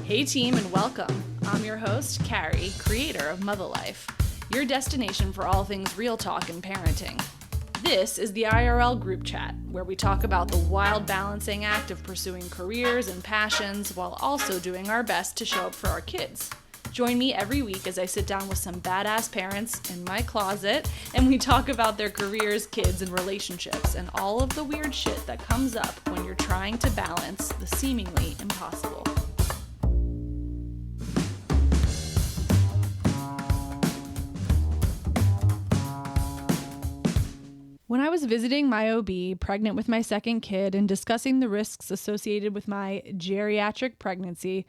Hey team, and welcome. I'm your host, Carrie, creator of Mother Life, your destination for all things real talk and parenting. This is the IRL group chat, where we talk about the wild balancing act of pursuing careers and passions while also doing our best to show up for our kids. Join me every week as I sit down with some badass parents in my closet and we talk about their careers, kids, and relationships and all of the weird shit that comes up when you're trying to balance the seemingly impossible. When I was visiting my OB, pregnant with my second kid, and discussing the risks associated with my geriatric pregnancy,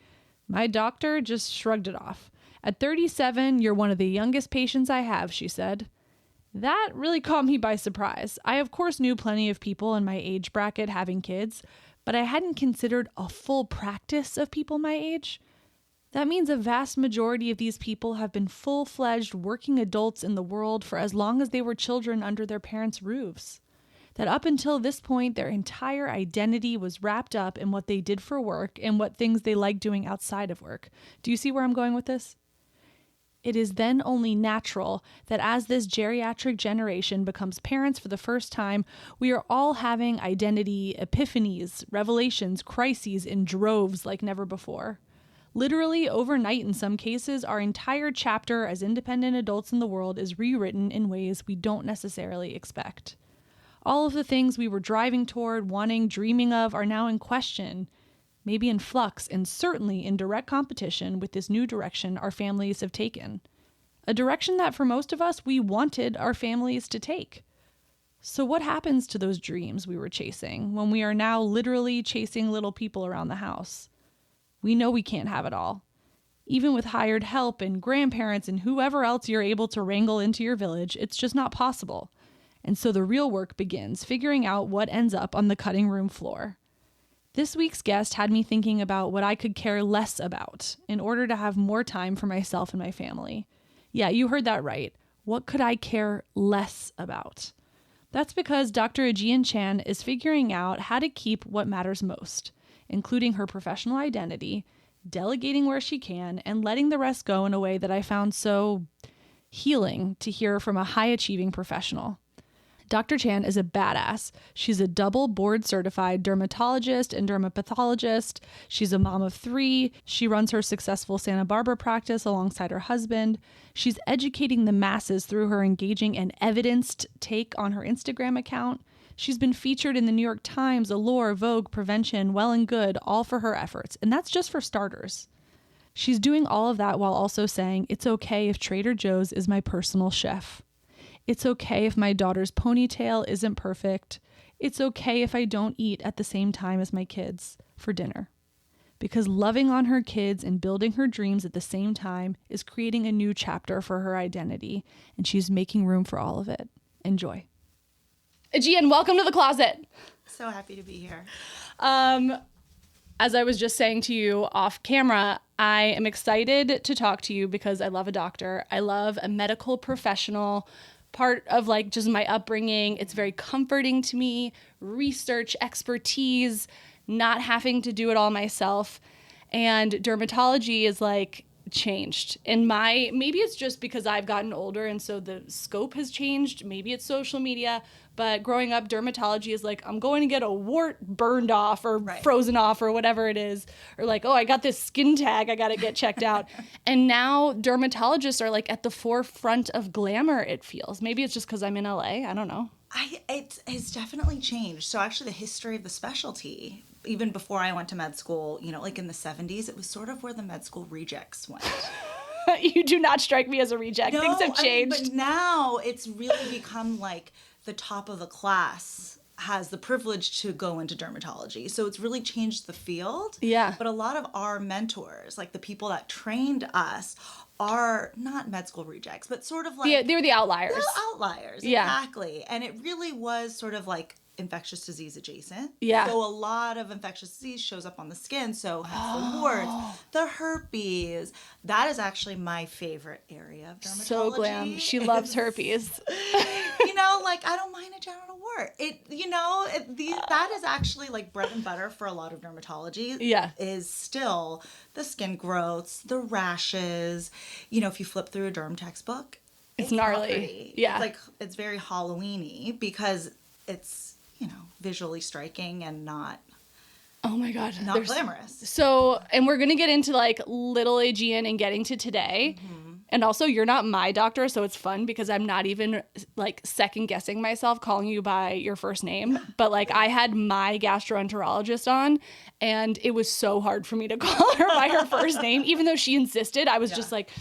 my doctor just shrugged it off. At 37, you're one of the youngest patients I have, she said. That really caught me by surprise. I, of course, knew plenty of people in my age bracket having kids, but I hadn't considered a full practice of people my age. That means a vast majority of these people have been full-fledged working adults in the world for as long as they were children under their parents' roofs. That up until this point, their entire identity was wrapped up in what they did for work and what things they liked doing outside of work. Do you see where I'm going with this? It is then only natural that as this geriatric generation becomes parents for the first time, we are all having identity epiphanies, revelations, crises in droves like never before. Literally, overnight in some cases, our entire chapter as independent adults in the world is rewritten in ways we don't necessarily expect. All of the things we were driving toward, wanting, dreaming of are now in question, maybe in flux, and certainly in direct competition with this new direction our families have taken. A direction that for most of us, we wanted our families to take. So what happens to those dreams we were chasing when we are now literally chasing little people around the house? We know we can't have it all. Even with hired help and grandparents and whoever else you're able to wrangle into your village, it's just not possible. And so the real work begins, figuring out what ends up on the cutting room floor. This week's guest had me thinking about what I could care less about in order to have more time for myself and my family. Yeah, you heard that right. What could I care less about? That's because Dr. Aegean Chan is figuring out how to keep what matters most, including her professional identity, delegating where she can, and letting the rest go in a way that I found so healing to hear from a high-achieving professional. Dr. Chan is a badass. She's a double board-certified dermatologist and dermapathologist. She's a mom of 3. She runs her successful Santa Barbara practice alongside her husband. She's educating the masses through her engaging and evidenced take on her Instagram account. She's been featured in the New York Times, Allure, Vogue, Prevention, Well and Good, all for her efforts. And that's just for starters. She's doing all of that while also saying, it's okay if Trader Joe's is my personal chef. It's okay if my daughter's ponytail isn't perfect. It's okay if I don't eat at the same time as my kids for dinner. Because loving on her kids and building her dreams at the same time is creating a new chapter for her identity, and she's making room for all of it. Enjoy. Aegean, welcome to the closet. So happy to be here. As I was just saying to you off camera, I am excited to talk to you because I love a doctor. I love a medical professional, part of like just my upbringing. It's very comforting to me, research, expertise, not having to do it all myself. And dermatology is like changed in maybe it's just because I've gotten older and so the scope has changed. Maybe it's social media, but growing up, dermatology is like, I'm going to get a wart burned off or frozen off or whatever it is. Or like, oh, I got this skin tag, I got to get checked out. And now dermatologists are like at the forefront of glamour, it feels. Maybe it's just because I'm in LA. I don't know. It's definitely changed. So actually the history of the specialty, even before I went to med school, like in the 70s, it was sort of where the med school rejects went. You do not strike me as a reject. No, Things have changed. But now it's really become like the top of the class has the privilege to go into dermatology. So it's really changed the field. Yeah. But a lot of our mentors, like the people that trained us, are not med school rejects, but sort of like... They're the outliers. They're the outliers, yeah. Exactly. And it really was sort of like infectious disease adjacent. Yeah. So a lot of infectious disease shows up on the skin. So hence the warts, the herpes. That is actually my favorite area of dermatology. So glam. She loves herpes. like, I don't mind a genital wart. That is actually like bread and butter for a lot of dermatology. Yeah. Is still the skin growths, the rashes. If you flip through a derm textbook, It's not gnarly. pretty. Yeah. It's very Halloween-y because it's, visually striking and not Oh my God. not glamorous. So, and we're going to get into like little Aegean and getting to today. And also, you're not my doctor, so it's fun because I'm not even like second guessing myself calling you by your first name. But like, I had my gastroenterologist on, and it was so hard for me to call her by her first name, even though she insisted. I was just like,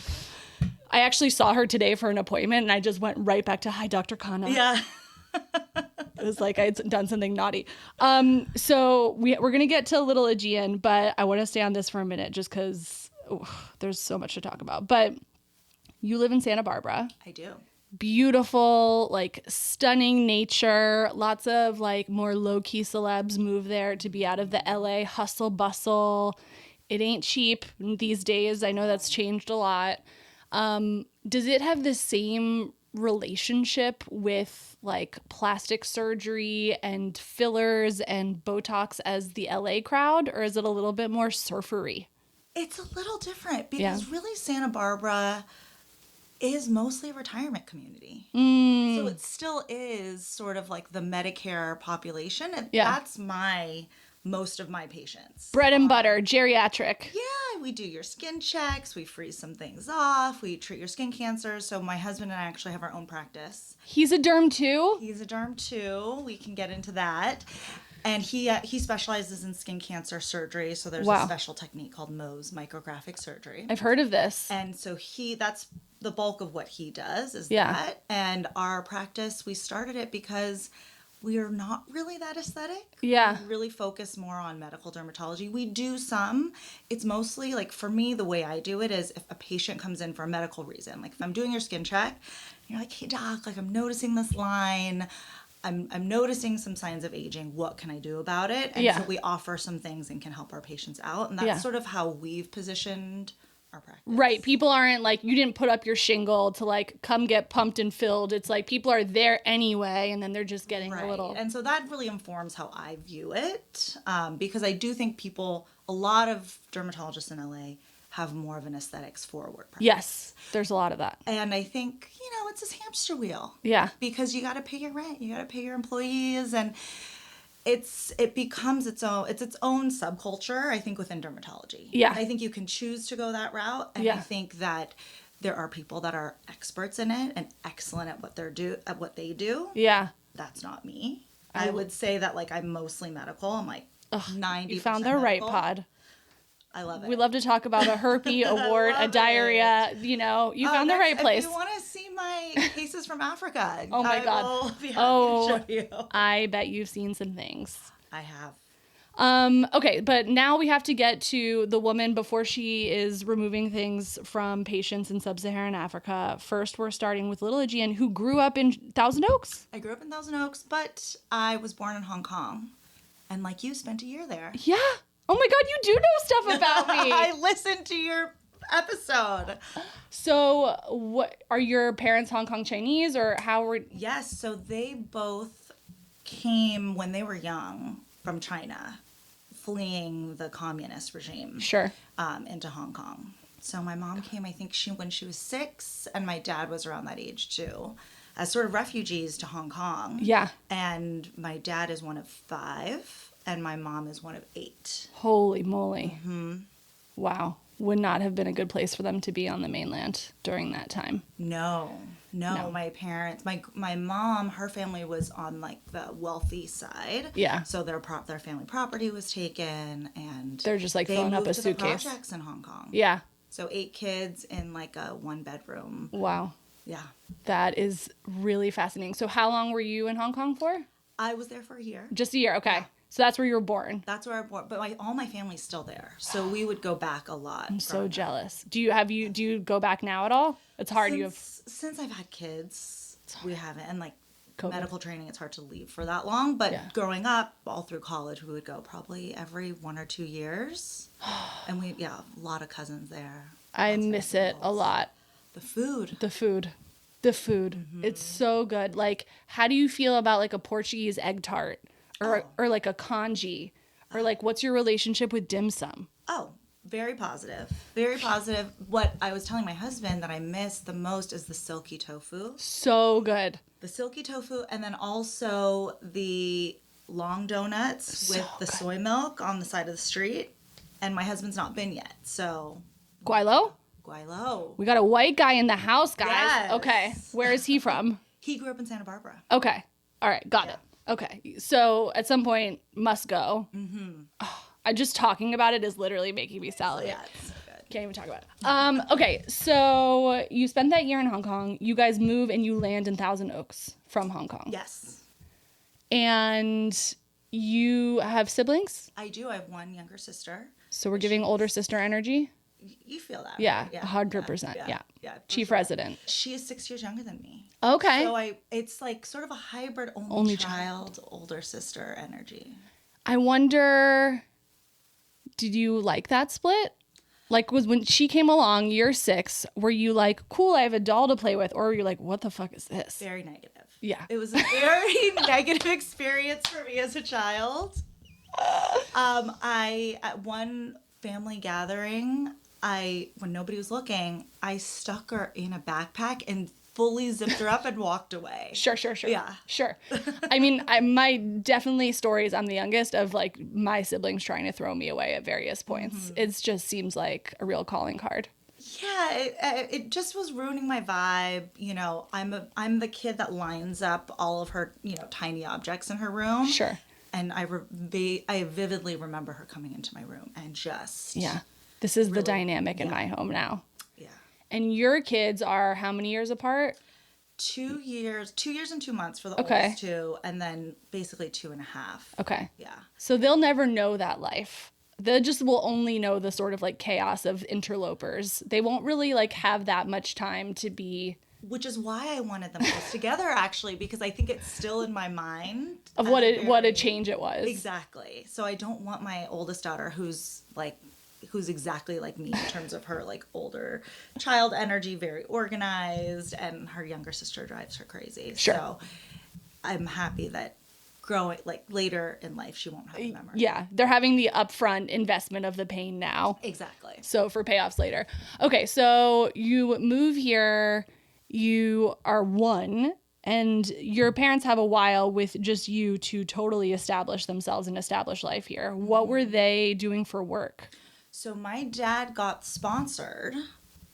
I actually saw her today for an appointment, and I just went right back to, "Hi, Dr. Khanna." Yeah. It was like I had done something naughty. So we're going to get to little Aegean, but I want to stay on this for a minute just because there's so much to talk about. But you live in Santa Barbara. I do. Beautiful, like stunning nature. Lots of like more low-key celebs move there to be out of the LA hustle bustle. It ain't cheap these days. I know that's changed a lot. Does it have the same relationship with like plastic surgery and fillers and Botox as the LA crowd, or is it a little bit more surfery? It's a little different because really Santa Barbara is mostly a retirement community. So it still is sort of like the Medicare population. And that's most of my patients. Bread and butter, geriatric. Yeah, we do your skin checks. We freeze some things off. We treat your skin cancer. So my husband and I actually have our own practice. He's a derm too? He's a derm too. We can get into that. And he specializes in skin cancer surgery. So there's a special technique called Mohs, micrographic surgery. I've heard of this. And so that's the bulk of what he does is that. And our practice, we started it because we are not really that aesthetic. Yeah. We really focus more on medical dermatology. We do some. It's mostly like for me, the way I do it is if a patient comes in for a medical reason, like if I'm doing your skin check, you're like, "Hey doc, like I'm noticing this line. I'm noticing some signs of aging. What can I do about it?" And so we offer some things and can help our patients out. And that's sort of how we've positioned our practice. Right. People aren't like, you didn't put up your shingle to like come get pumped and filled. It's like people are there anyway, and then they're just getting a little. And so that really informs how I view it, because I do think a lot of dermatologists in LA have more of an aesthetics forward practice. Yes, there's a lot of that. And I think, it's this hamster wheel. Yeah. Because you got to pay your rent, you got to pay your employees, and it becomes its own subculture, I think, within dermatology. Yeah. I think you can choose to go that route, and I think that there are people that are experts in it and excellent at what they do. Yeah. That's not me. I would say that like I'm mostly medical. I'm like 90%. You found the right pod. I love it. We love to talk about a herpes, a wart, a diarrhea. You found the right place. If you want to see my cases from Africa, oh my God. I will be happy to show you. I bet you've seen some things. I have. Okay, but now we have to get to the woman before she is removing things from patients in sub-Saharan Africa. First, we're starting with little Aegean, who grew up in Thousand Oaks. I grew up in Thousand Oaks, but I was born in Hong Kong, and like you, spent a year there. Yeah. Oh my God, you do know stuff about me. I listened to your episode. So, what are your parents Hong Kong Chinese, or how were? Yes, so they both came when they were young from China, fleeing the communist regime. Sure. Into Hong Kong. So my mom came, I think when she was 6, and my dad was around that age too, as sort of refugees to Hong Kong. Yeah. And my dad is one of 5. And my mom is one of 8. Holy moly. Mm-hmm. Wow. Would not have been a good place for them to be on the mainland during that time. No. My parents, my mom, her family was on like the wealthy side. Yeah. So their family property was taken, and they're just like filling up a suitcase. They moved to the projects in Hong Kong. Yeah. So 8 kids in like a 1-bedroom. Wow. Yeah. That is really fascinating. So how long were you in Hong Kong for? I was there for a year. Just a year. Okay. Yeah. So that's where you were born. That's where I was born. But all my family's still there. So we would go back a lot. I'm so jealous. Do you go back now at all? It's hard. Since I've had kids, we haven't. And like COVID. Medical training, it's hard to leave for that long. But growing up, all through college, we would go probably every 1 or 2 years. And a lot of cousins there. I miss it a lot. The food. The food. It's so good. Like, how do you feel about like a Portuguese egg tart or like a congee? Or like, what's your relationship with dim sum? Oh, very positive. Very positive. What I was telling my husband that I miss the most is the silky tofu. So good. The silky tofu, and then also the long donuts with the soy milk on the side of the street. And my husband's not been yet, so Guaylo? Guaylo. We got a white guy in the house, guys. Yes. Okay. Where is he from? He grew up in Santa Barbara. Okay. All right. Got it. Okay. So at some point, must go. I just talking about it is literally making me salivate. Yeah, it's so good. Can't even talk about it. Okay. So you spent that year in Hong Kong. You guys move and you land in Thousand Oaks from Hong Kong. Yes. And you have siblings? I do. I have one younger sister. So we're giving older sister energy? You feel that, Yeah, right? 100%. Yeah. for Chief sure. resident. She is 6 years younger than me. Okay. So it's like sort of a hybrid only child, older sister energy. I wonder, did you like that split? Like, was when she came along, year 6, were you like, cool, I have a doll to play with? Or were you like, what the fuck is this? Very negative. Yeah. It was a very negative experience for me as a child. At one family gathering, when nobody was looking, I stuck her in a backpack and fully zipped her up and walked away. Sure. Yeah. Sure. I mean, my definitely stories, I'm the youngest, of like my siblings trying to throw me away at various points. It just seems like a real calling card. Yeah, it just was ruining my vibe. You know, I'm the kid that lines up all of her, tiny objects in her room. Sure. And I vividly remember her coming into my room and just... Yeah. This is the dynamic in my home now. Yeah. And your kids are how many years apart? 2 years and 2 months for the oldest two, and then basically 2.5. Okay. Yeah. So they'll never know that life. They just will only know the sort of like chaos of interlopers. They won't really like have that much time to be... Which is why I wanted them both together, actually, because I think it's still in my mind. Of what a change it was. Exactly. So I don't want my oldest daughter who's exactly like me in terms of her like older child energy, very organized, and her younger sister drives her crazy. Sure. So I'm happy that growing like later in life she won't have the memory. Yeah, they're having the upfront investment of the pain now. Exactly. So for payoffs later. Okay, so you move here, you are 1, and your parents have a while with just you to totally establish themselves and establish life here. What were they doing for work? So my dad got sponsored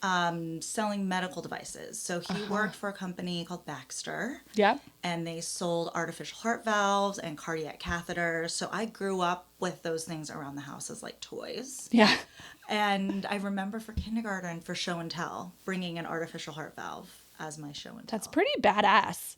selling medical devices. So he worked for a company called Baxter. Yeah. And they sold artificial heart valves and cardiac catheters. So I grew up with those things around the house as like toys. Yeah. And I remember for kindergarten, for show and tell, bringing an artificial heart valve as my show and tell. That's pretty badass.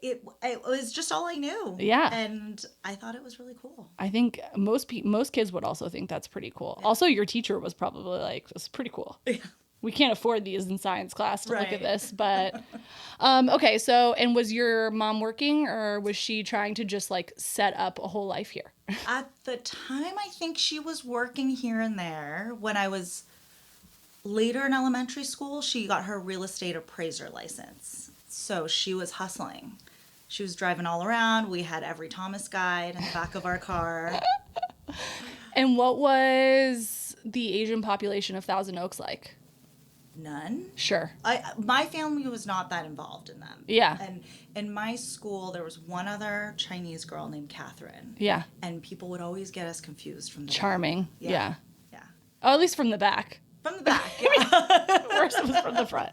It was just all I knew. Yeah. And I thought it was really cool. I think most kids would also think that's pretty cool. Yeah. Also, your teacher was probably like, "This is pretty cool." Yeah. We can't afford these in science class to look at this, but okay. So, and was your mom working, or was she trying to just like set up a whole life here? At the time, I think she was working here and there. When I was later in elementary school, she got her real estate appraiser license. So she was hustling. She was driving all around. We had every Thomas guide in the back of our car. And what was the Asian population of Thousand Oaks like? None. Sure. My family was not that involved in them. Yeah. And in my school, there was one other Chinese girl named Catherine. Yeah. And people would always get us confused from the Charming. back. Yeah. Yeah. Oh, at least from the back. From the back. Yeah. Worse was from the front.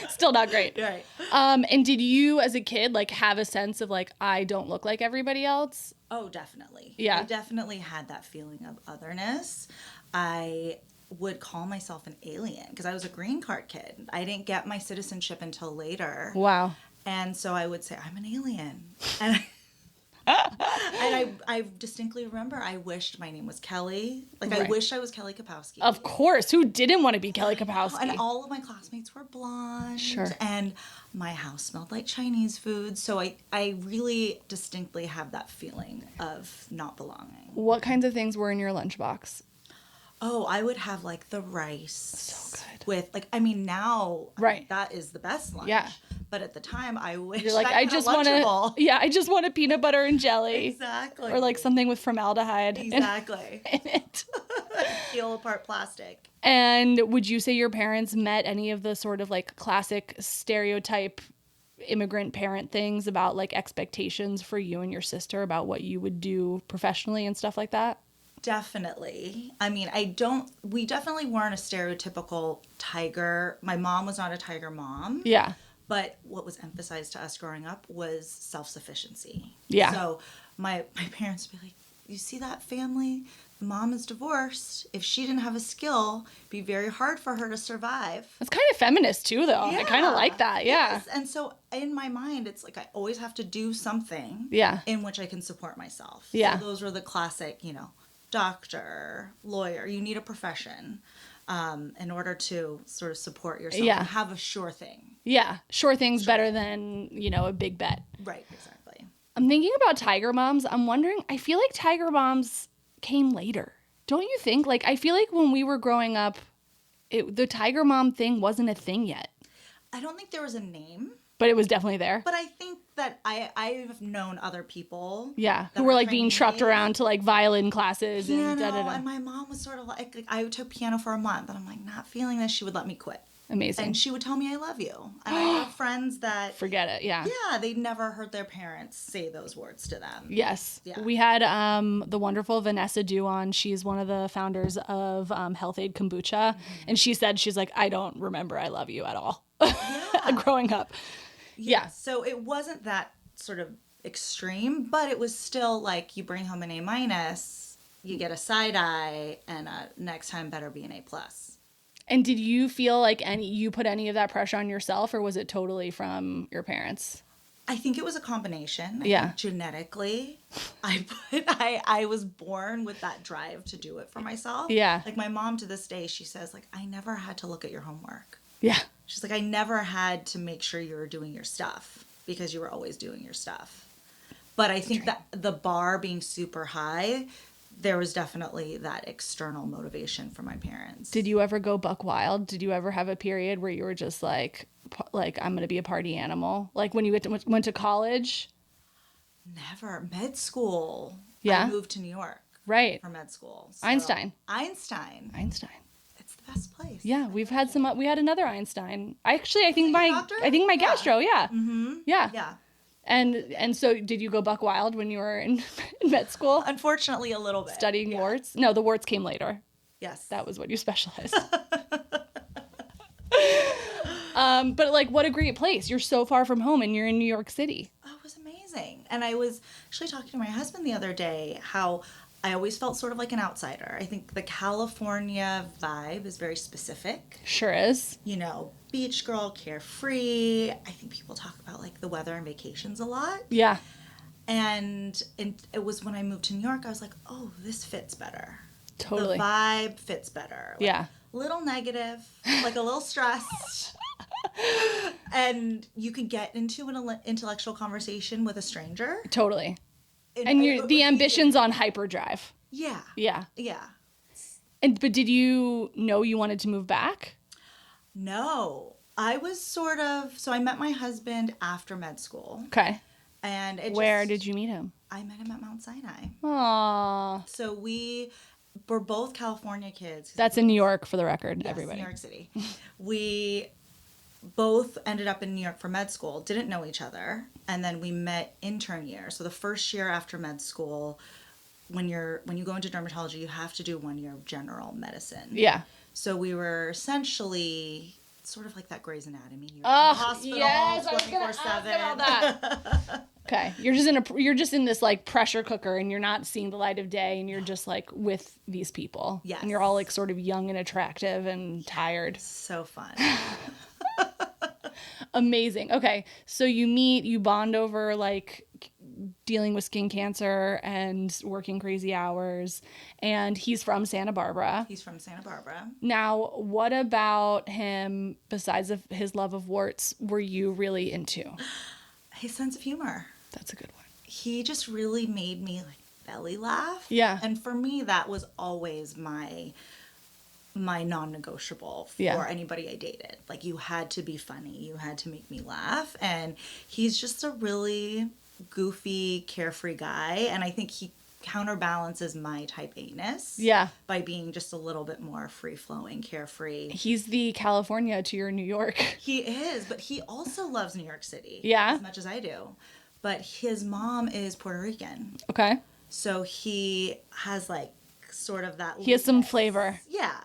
Still not great. Right. And did you, as a kid, like have a sense of like, I don't look like everybody else? Oh, definitely. Yeah. I definitely had that feeling of otherness. I would call myself an alien because I was a green card kid. I didn't get my citizenship until later. Wow. And so I would say, I'm an alien. And I distinctly remember I wished my name was Kelly. Like, right. I wished I was Kelly Kapowski. Of course. Who didn't want to be Kelly Kapowski? And all of my classmates were blonde. Sure. And my house smelled like Chinese food. So I really distinctly have that feeling of not belonging. What kinds of things were in your lunchbox? Oh, I would have like the rice. So good. With like, I mean, now Right. that is the best lunch. Yeah. But at the time, I wish You're like, I I had just a want Lunchable. to, yeah, I just want a peanut butter and jelly. Exactly. Or like something with formaldehyde Exactly. in it. Peel apart plastic. And would you say your parents met any of the sort of like classic stereotype immigrant parent things about like expectations for you and your sister about what you would do professionally and stuff like that? Definitely. I mean, we definitely weren't a stereotypical tiger. My mom was not a tiger mom. Yeah. But what was emphasized to us growing up was self-sufficiency. Yeah. So my parents would be like, you see that family? The mom is divorced. If she didn't have a skill, it'd be very hard for her to survive. That's kind of feminist too, though. I kind of like that. Yeah. Yes. And so in my mind, it's like I always have to do something Yeah. in which I can support myself. Yeah. So those were the classic, doctor, lawyer. You need a profession in order to sort of support yourself and have a sure thing. Yeah. Sure thing's better than, a big bet. Right, exactly. I'm thinking about tiger moms. I'm wondering, I feel like tiger moms came later. Don't you think? Like, I feel like when we were growing up, the tiger mom thing wasn't a thing yet. I don't think there was a name. But it was definitely there. But I think that I've known other people. Yeah, who were like being trucked around to like violin classes piano, and da-da-da. And my mom was sort of like, I took piano for a month and I'm like, not feeling this. She would let me quit. Amazing. And she would tell me I love you. And I have friends that forget it. Yeah. Yeah, they'd never heard their parents say those words to them. Yes. Yeah. We had the wonderful Vanessa Du on. She's one of the founders of Health Aid Kombucha. And she said, she's like, I don't remember I love you at all growing up. Yeah. So it wasn't that sort of extreme, but it was still like you bring home an A-, you get a side eye, and next time better be an A+. And did you feel like you put any of that pressure on yourself, or was it totally from your parents? I think it was a combination. Yeah. I think genetically, I was born with that drive to do it for myself. Yeah. Like my mom to this day, she says like, I never had to look at your homework. Yeah. She's like, I never had to make sure you were doing your stuff because you were always doing your stuff. But I think that the bar being super high, there was definitely that external motivation from my parents. Did you ever go buck wild? Did you ever have a period where you were just like I'm going to be a party animal? Like when you went to college? Never. Med school. Yeah. I moved to New York. Right. For med school. So Einstein. It's the best place. Yeah, we had another Einstein. I think my gastro, yeah. Mm-hmm. Yeah. Yeah. And so did you go buck wild when you were in med school? Unfortunately, a little bit. Studying warts? No, the warts came later. Yes. That was what you specialized. But like, what a great place. You're so far from home and you're in New York City. Oh, it was amazing. And I was actually talking to my husband the other day how I always felt sort of like an outsider. I think the California vibe is very specific. Sure is. Beach girl, carefree. I think people talk about like the weather and vacations a lot. Yeah. And it was when I moved to New York, I was like, oh, this fits better. Totally. The vibe fits better. Like, yeah. Little negative, like a little stressed. And you can get into an intellectual conversation with a stranger. Totally. And the ambition's on hyperdrive. Yeah. Yeah. Yeah. But did you know you wanted to move back? No. I was so I met my husband after med school. Okay. And where did you meet him? I met him at Mount Sinai. Aww. So we were both California kids. That's in New York, for the record, yes, everybody. New York City. We both ended up in New York for med school, didn't know each other, and then we met intern year. So the first year after med school, when you go into dermatology, you have to do 1 year of general medicine. Yeah. So we were essentially sort of like that Grey's Anatomy. You're in the hospital, yes, I was gonna ask 24/7. about that. Okay, you're just in this like pressure cooker, and you're not seeing the light of day, and you're just like with these people. Yes. And you're all like sort of young and attractive and tired. So fun. Amazing. Okay, so you bond over like dealing with skin cancer and working crazy hours, and he's from Santa Barbara. He's from Santa Barbara. Now, what about him, besides of his love of warts, were you really into? His sense of humor. That's a good one. He just really made me like belly laugh. Yeah. And for me, that was always my my non-negotiable for Yeah. anybody I dated. Like, you had to be funny, you had to make me laugh, and he's just a really goofy, carefree guy, and I think he counterbalances my type A-ness Yeah. by being just a little bit more free-flowing, carefree. He's the California to your New York. He is, but he also loves New York City. Yeah? As much as I do. But his mom is Puerto Rican. Okay. So he has, like, sort of that... He has some lightness. flavor. Yeah.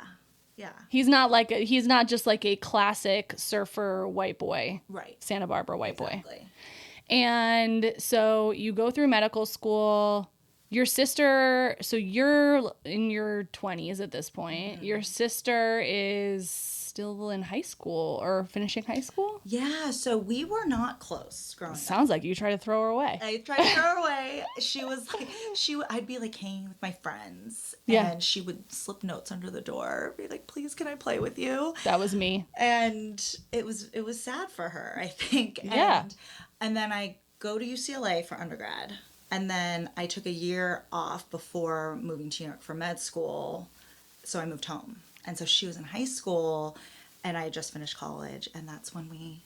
Yeah. He's not just like a classic surfer white boy. Right. Santa Barbara white boy. Exactly. And so you go through medical school. Your sister, so you're in your 20s at this point. Your sister is still in high school or finishing high school? Yeah, so we were not close growing up. Sounds like you try to throw her away. I tried to throw her away. She was like, I'd be like hanging with my friends. Yeah. And she would slip notes under the door, be like, please, can I play with you? That was me. And it was sad for her, I think. Yeah. And then I go to UCLA for undergrad. And then I took a year off before moving to New York for med school. So I moved home. And so she was in high school and I had just finished college. And that's when we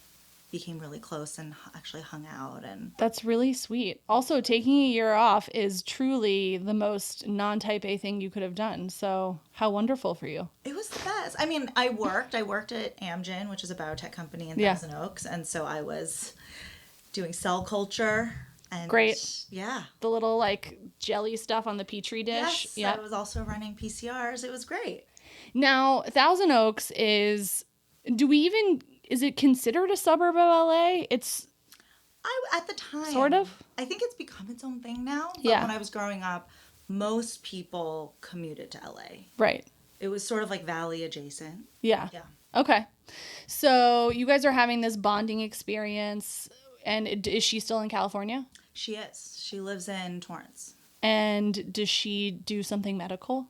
became really close and actually hung out. And That's really sweet. Also, taking a year off is truly the most non-type A thing you could have done. So how wonderful for you. it was the best. I mean, I worked at Amgen, which is a biotech company in Yeah. Thousand Oaks. And so I was doing cell culture. And Great. Yeah. The little like jelly stuff on the Petri dish. Yes. Yeah. I was also running PCRs. It was great. Now, Thousand Oaks is it considered a suburb of LA? It's At the time, Sort of? I think it's become its own thing now. But Yeah. when I was growing up, most people commuted to LA. right. It was sort of like Valley adjacent. Yeah. Yeah. Okay. So you guys are having this bonding experience, and is she still in California? She is. She lives in Torrance. And does she do something medical?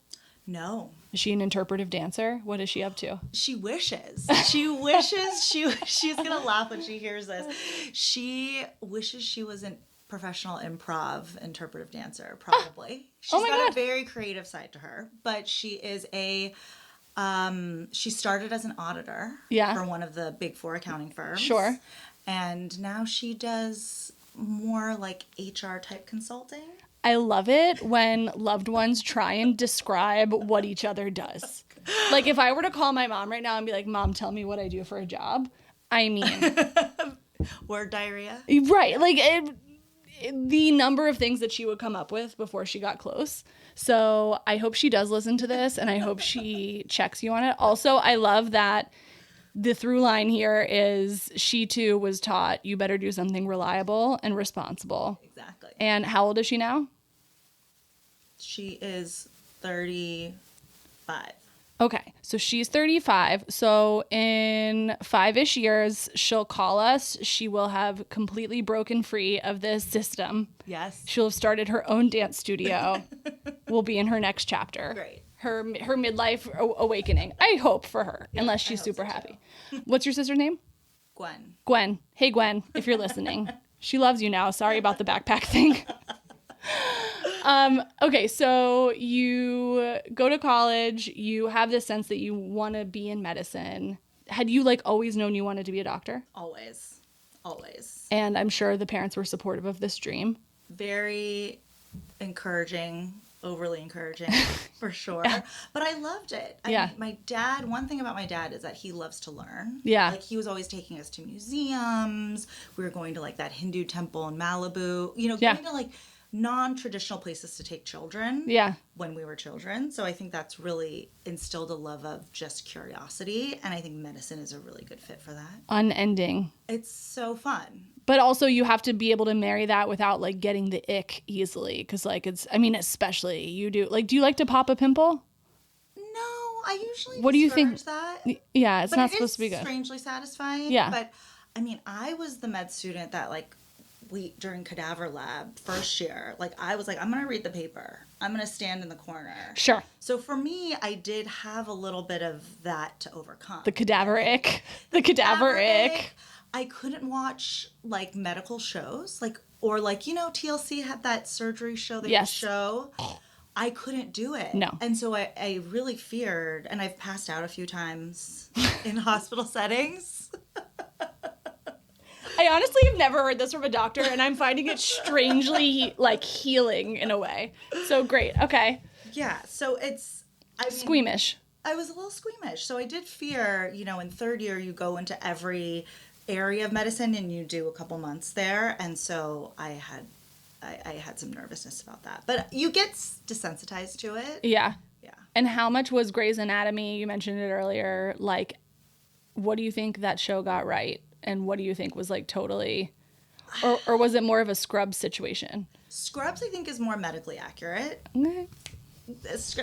No. Is she an interpretive dancer? What is she up to? She wishes. She's going to laugh when she hears this. She wishes she was a professional improv interpretive dancer, probably. She's my got God. a very creative side to her, but she is she started as an auditor Yeah. for one of the big four accounting firms. Sure. And now she does more like HR type consulting. I love it when loved ones try and describe what each other does. Like if I were to call my mom right now and be like, Mom, tell me what I do for a job. I mean, Word diarrhea. right. Like the number of things that she would come up with before she got close. So I hope she does listen to this and I hope she checks you on it. Also, I love that the through line here is she too was taught you better do something reliable and responsible. Exactly. And how old is she now? She is 35. Okay, so she's 35. So in 5-ish years, she'll call us. She will have completely broken free of this system. Yes. She'll have started her own dance studio. Will be in her next chapter. Great. Her midlife awakening. I hope for her, unless she's hope super so, happy. What's your sister's name? Gwen. Gwen. Hey, Gwen, if you're listening. She loves you now. Sorry about the backpack thing. Okay, so you go to college. You have this sense that you want to be in medicine. Had you like always known you wanted to be a doctor? Always. Always. And I'm sure the parents were supportive of this dream. Very encouraging, overly encouraging, for sure. But I loved it. I Yeah. mean, my dad, one thing about my dad is that he loves to learn. Yeah. Like, he was always taking us to museums. We were going to, like, that Hindu temple in Malibu. You know, Yeah. going to, like, non-traditional places to take children. Yeah. When we were children. So I think that's really instilled a love of just curiosity. And I think medicine is a really good fit for that. Unending. It's so fun. But also you have to be able to marry that without like getting the ick easily. Cause like especially you do. Like, do you like to pop a pimple? No, I usually What do you think? that. Yeah, it's But not it supposed is to be good. strangely satisfying. Yeah. But I mean, I was the med student that like during cadaver lab first year, like I was like, I'm gonna read the paper. I'm gonna stand in the corner. Sure. So for me, I did have a little bit of that to overcome. The cadaver ick. The cadaver ick. I couldn't watch like medical shows, like or like, you know, TLC had that surgery show they would Yes. show. I couldn't do it. No. And so I really feared, and I've passed out a few times in hospital settings. I honestly have never heard this from a doctor, and I'm finding it strangely, like, healing in a way. So great. Okay. Yeah. So Squeamish. I was a little squeamish. So I did fear, in third year, you go into every area of medicine and you do a couple months there. And so I had some nervousness about that. But you get desensitized to it. Yeah. Yeah. And how much was Grey's Anatomy? You mentioned it earlier. Like, what do you think that show got right? And what do you think was, like, totally... Or was it more of a Scrubs situation? Scrubs, I think, is more medically accurate. Okay. It's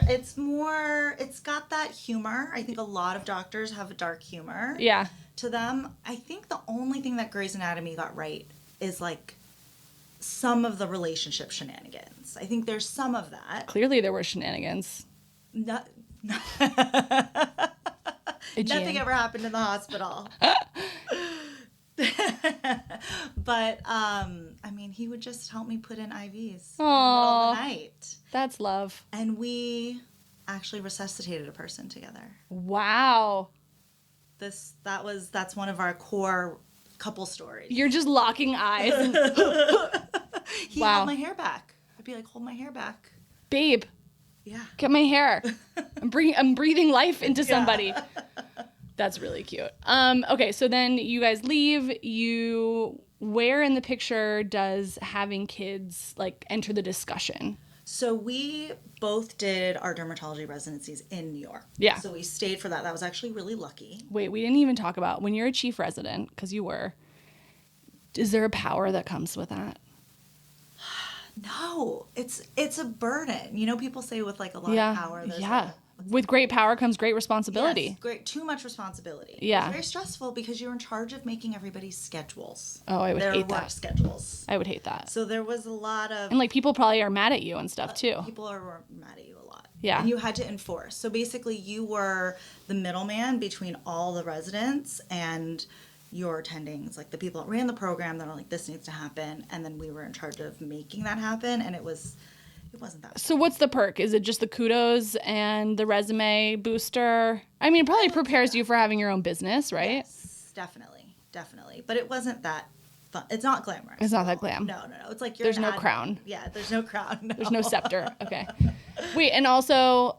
got that humor. I think a lot of doctors have a dark humor. Yeah. To them. I think the only thing that Grey's Anatomy got right is, like, some of the relationship shenanigans. I think there's some of that. Clearly there were shenanigans. No. Aegean. Nothing ever happened in the hospital. But, he would just help me put in IVs in the middle of the night. That's love. And we actually resuscitated a person together. Wow. That's one of our core couple stories. You're just locking eyes. And... He held my hair back. I'd be like, hold my hair back. Babe. Yeah. Get my hair. I'm breathing life into somebody. Yeah. That's really cute. Okay, so then you guys leave. Where in the picture does having kids, like, enter the discussion? So we both did our dermatology residencies in New York. Yeah. So we stayed for that. That was actually really lucky. Wait, we didn't even talk about when you're a chief resident, because you were. Is there a power that comes with that? No, it's a burden. People say with, like, a lot of power. With great power comes great responsibility. Yes, too much responsibility. Yeah. It's very stressful because you're in charge of making everybody's schedules. Oh, I would hate that. Their work schedules. I would hate that. So there was a lot of... And, like, people probably are mad at you and stuff, too. People are mad at you a lot. Yeah. And you had to enforce. So basically you were the middleman between all the residents and your attendings, like the people that ran the program that are like, this needs to happen. And then we were in charge of making that happen. And it wasn't that. So what's the perk? Is it just the kudos and the resume booster? I mean, it probably prepares you for having your own business, right? Yes, definitely. But it wasn't that fun. It's not glamorous. It's not that glam. No. It's like there's no crown. Yeah, there's no crown. No. There's no scepter. Okay. Wait, and also,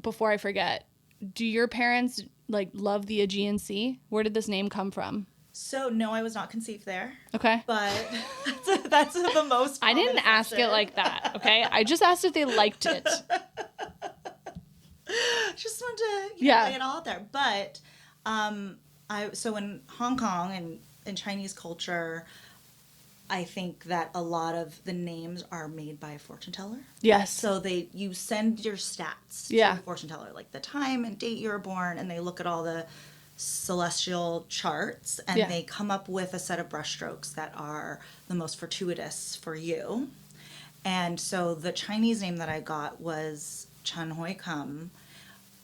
before I forget, do your parents, like, love the Aegean Sea? Where did this name come from? So, no, I was not conceived there. Okay. But that's the most I didn't ask it like that, okay? I just asked if they liked it. Just wanted to lay it all out there. But so in Hong Kong and in Chinese culture, I think that a lot of the names are made by a fortune teller. Yes. So you send your stats to the fortune teller, like the time and date you were born, and they look at all the celestial charts and they come up with a set of brushstrokes that are the most fortuitous for you. And so the Chinese name that I got was Chan Hoi Kum,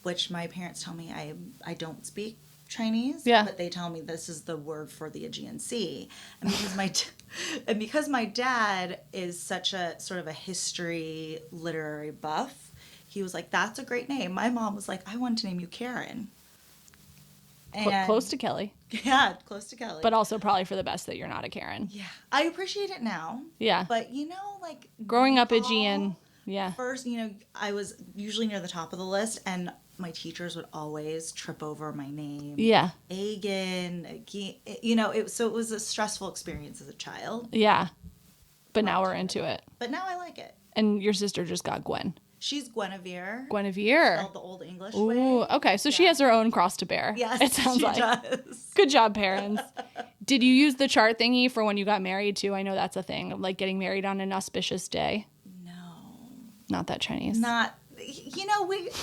which my parents tell me I don't speak Chinese, but they tell me this is the word for the Aegean Sea. And because my dad is such a sort of a history literary buff, he was like, that's a great name. My mom was like, I want to name you Karen. And close to Kelly. Yeah, close to Kelly. But also probably for the best that you're not a Karen. Yeah. I appreciate it now. Yeah. But, like... Growing up Aegean, First, I was usually near the top of the list, and my teachers would always trip over my name. Yeah. Aegean, so it was a stressful experience as a child. Yeah. But now we're into it. But now I like it. And your sister just got Gwen. She's Guinevere. Spelled the old English way. Ooh, okay. So she has her own cross to bear. Yes, it sounds she like. does. Good job, parents. Did you use the chart thingy for when you got married too? I know that's a thing, like getting married on an auspicious day. No. Not that Chinese. My family's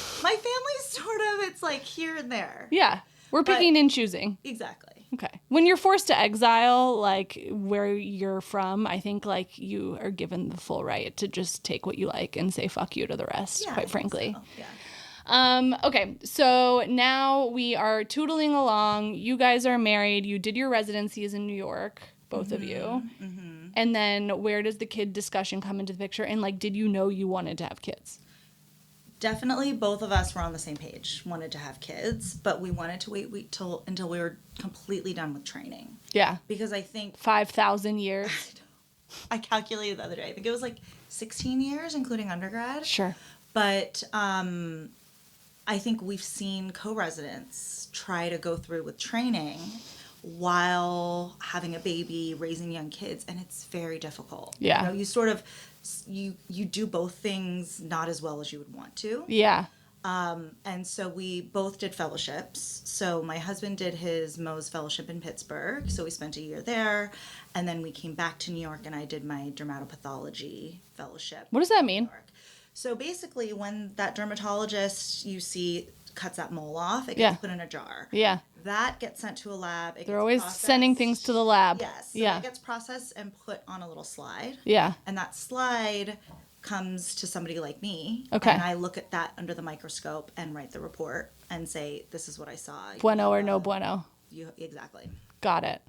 sort of, it's like here and there. Yeah. We're picking and choosing. Exactly. Okay. When you're forced to exile, like, where you're from, I think, like, you are given the full right to just take what you like and say fuck you to the rest, quite frankly. So. Yeah. Okay. So now we are tootling along. You guys are married. You did your residencies in New York, both of you. Mm-hmm. And then where does the kid discussion come into the picture? And like, did you know you wanted to have kids? Definitely both of us were on the same page, wanted to have kids, but we wanted to wait till until we were completely done with training. Yeah. Because I think 5,000 years. I calculated the other day. I think it was like 16 years, including undergrad. Sure. But I think we've seen co-residents try to go through with training while having a baby, raising young kids, and it's very difficult. Yeah. You know, you sort of you do both things not as well as you would want to. Yeah. And so we both did fellowships. So my husband did his Mohs fellowship in Pittsburgh. So we spent a year there. And then we came back to New York and I did my dermatopathology fellowship. What does that mean? So basically, when that dermatologist you see cuts that mole off, it gets put in a jar. Yeah. That gets sent to a lab. They're always sending things to the lab. Yes. So yeah. It gets processed and put on a little slide. Yeah. And that slide comes to somebody like me. Okay. And I look at that under the microscope and write the report and say, this is what I saw. Bueno or no bueno. Exactly. Got it.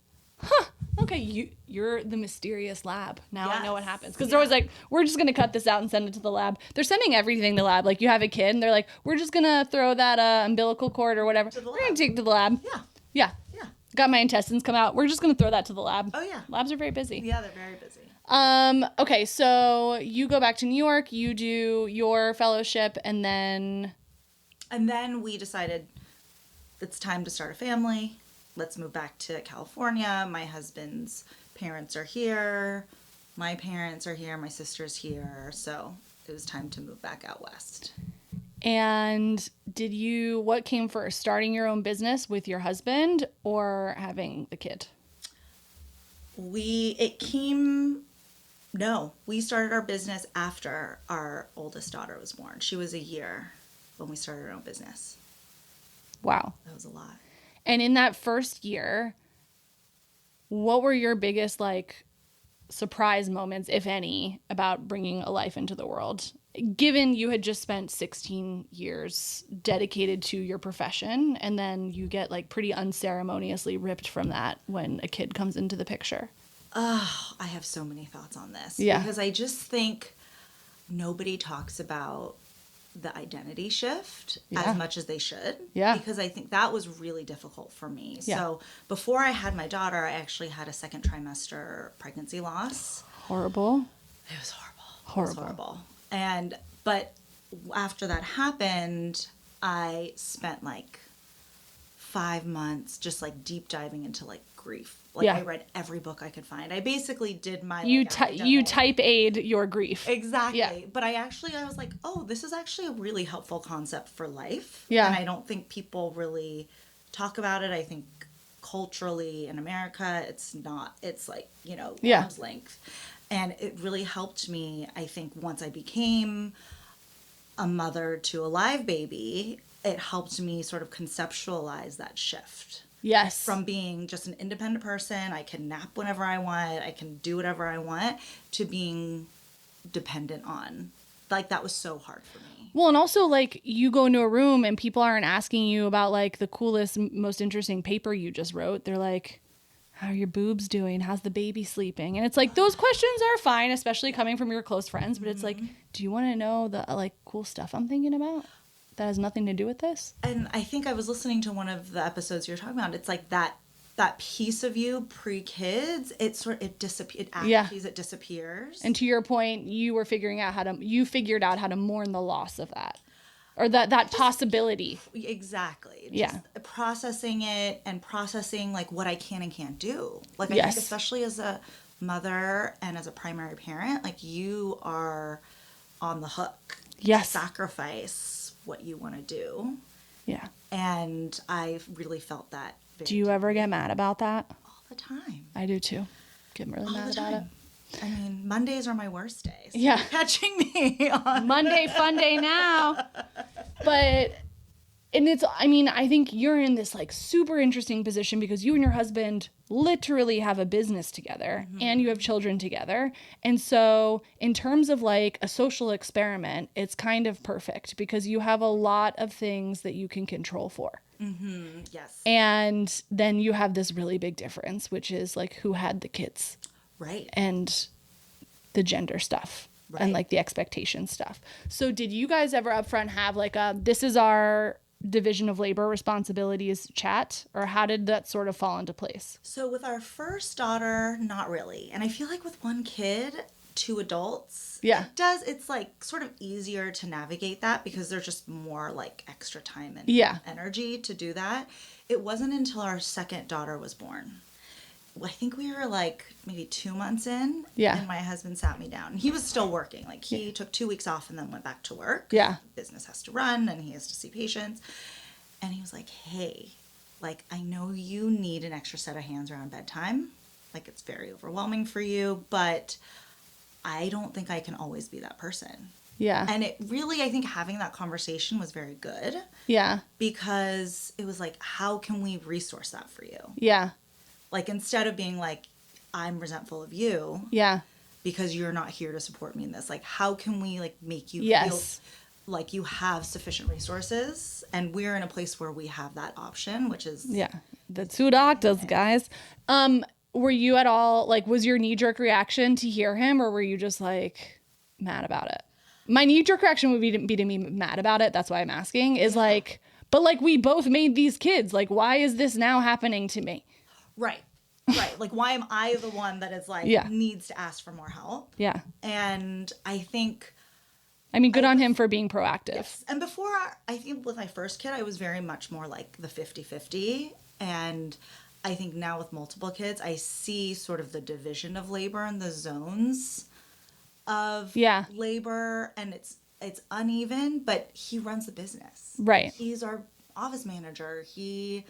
Huh. Okay, you're the mysterious lab. Now I know what Yes. happens. Because they're always like, we're just going to cut this out and send it to the lab. They're sending everything to the lab. Like, you have a kid, and they're like, we're just going to throw that umbilical cord or whatever. We're going to take it to the lab. Yeah. Yeah. Yeah. Got my intestines come out. We're just going to throw that to the lab. Oh, yeah. Labs are very busy. Yeah, they're very busy. Okay, so you go back to New York, you do your fellowship, and then... And then we decided it's time to start a family. Let's move back to California. My husband's parents are here. My parents are here. My sister's here. So it was time to move back out west. And what came first, starting your own business with your husband or having the kid? We started our business after our oldest daughter was born. She was a year when we started our own business. Wow. That was a lot. And in that first year, what were your biggest, like, surprise moments, if any, about bringing a life into the world? Given you had just spent 16 years dedicated to your profession, and then you get, like, pretty unceremoniously ripped from that when a kid comes into the picture. Oh, I have so many thoughts on this. Yeah. Because I just think nobody talks about the identity shift as much as they should. Yeah. Because I think that was really difficult for me. Yeah. So before I had my daughter, I actually had a second trimester pregnancy loss. Horrible. It was horrible. Horrible. It was horrible. But after that happened, I spent like 5 months just like deep diving into like grief. Like I read every book I could find. I basically did my you type aid your grief. Exactly. Yeah. But I was like, oh, this is actually a really helpful concept for life. Yeah. And I don't think people really talk about it. I think culturally in America, it's like, arm's length. And it really helped me, I think, once I became a mother to a live baby, it helped me sort of conceptualize that shift. Yes. From being just an independent person, I can nap whenever I want, I can do whatever I want, to being dependent on. Like, that was so hard for me. Well, and also, like, you go into a room and people aren't asking you about, like, the coolest, most interesting paper you just wrote. They're like, how are your boobs doing? How's the baby sleeping? And it's like, those questions are fine, especially coming from your close friends. But it's like, do you want to know the, like, cool stuff I'm thinking about that has nothing to do with this? And I think I was listening to one of the episodes you're talking about. It's like that piece of you pre-kids, it disappears. And to your point, you figured out how to mourn the loss of that, or that possibility. Exactly. Yeah. Just processing it and processing like what I can and can't do. Like, I Yes. think especially as a mother and as a primary parent, like, you are on the hook. Yes. To sacrifice what you want to do. Yeah. And I really felt that. Do you ever get mad about that? All the time. I do too. Get really mad about it. I mean, Mondays are my worst days. Yeah. You're catching me on Monday fun day now. But I think you're in this like super interesting position because you and your husband literally have a business together and you have children together. And so in terms of like a social experiment, it's kind of perfect because you have a lot of things that you can control for. Yes. And then you have this really big difference, which is like who had the kids. Right. and the gender stuff and like the expectation stuff. So did you guys ever upfront have like this is our division of labor responsibilities chat, or how did that sort of fall into place? So with our first daughter, not really. And I feel like with one kid, two adults, it's like sort of easier to navigate that because there's just more like extra time and energy to do that. It wasn't until our second daughter was born. I think we were like maybe 2 months in, and my husband sat me down. He was still working. Like he took 2 weeks off and then went back to work. Yeah. Business has to run and he has to see patients. And he was like, hey, like, I know you need an extra set of hands around bedtime. Like, it's very overwhelming for you, but I don't think I can always be that person. Yeah. And it really, I think having that conversation was very good. Yeah. Because it was like, how can we resource that for you? Yeah. Like, instead of being like, I'm resentful of you. Yeah. Because you're not here to support me in this. Like, how can we, like, make you feel like you have sufficient resources? And we're in a place where we have that option, which is... Yeah. The two doctors, guys. Were you at all, like, was your knee-jerk reaction to hear him, or were you just, like, mad about it? My knee-jerk reaction would be to be mad about it. That's why I'm asking. Is, like, but, like, we both made these kids. Like, why is this now happening to me? Right. Right. Like, why am I the one that is like, needs to ask for more help? Yeah. And I think... I mean, good on him for being proactive. Yes. And before, I think with my first kid, I was very much more like the 50-50. And I think now with multiple kids, I see sort of the division of labor and the zones of labor. And it's uneven, but he runs the business. Right. He's our office manager. He...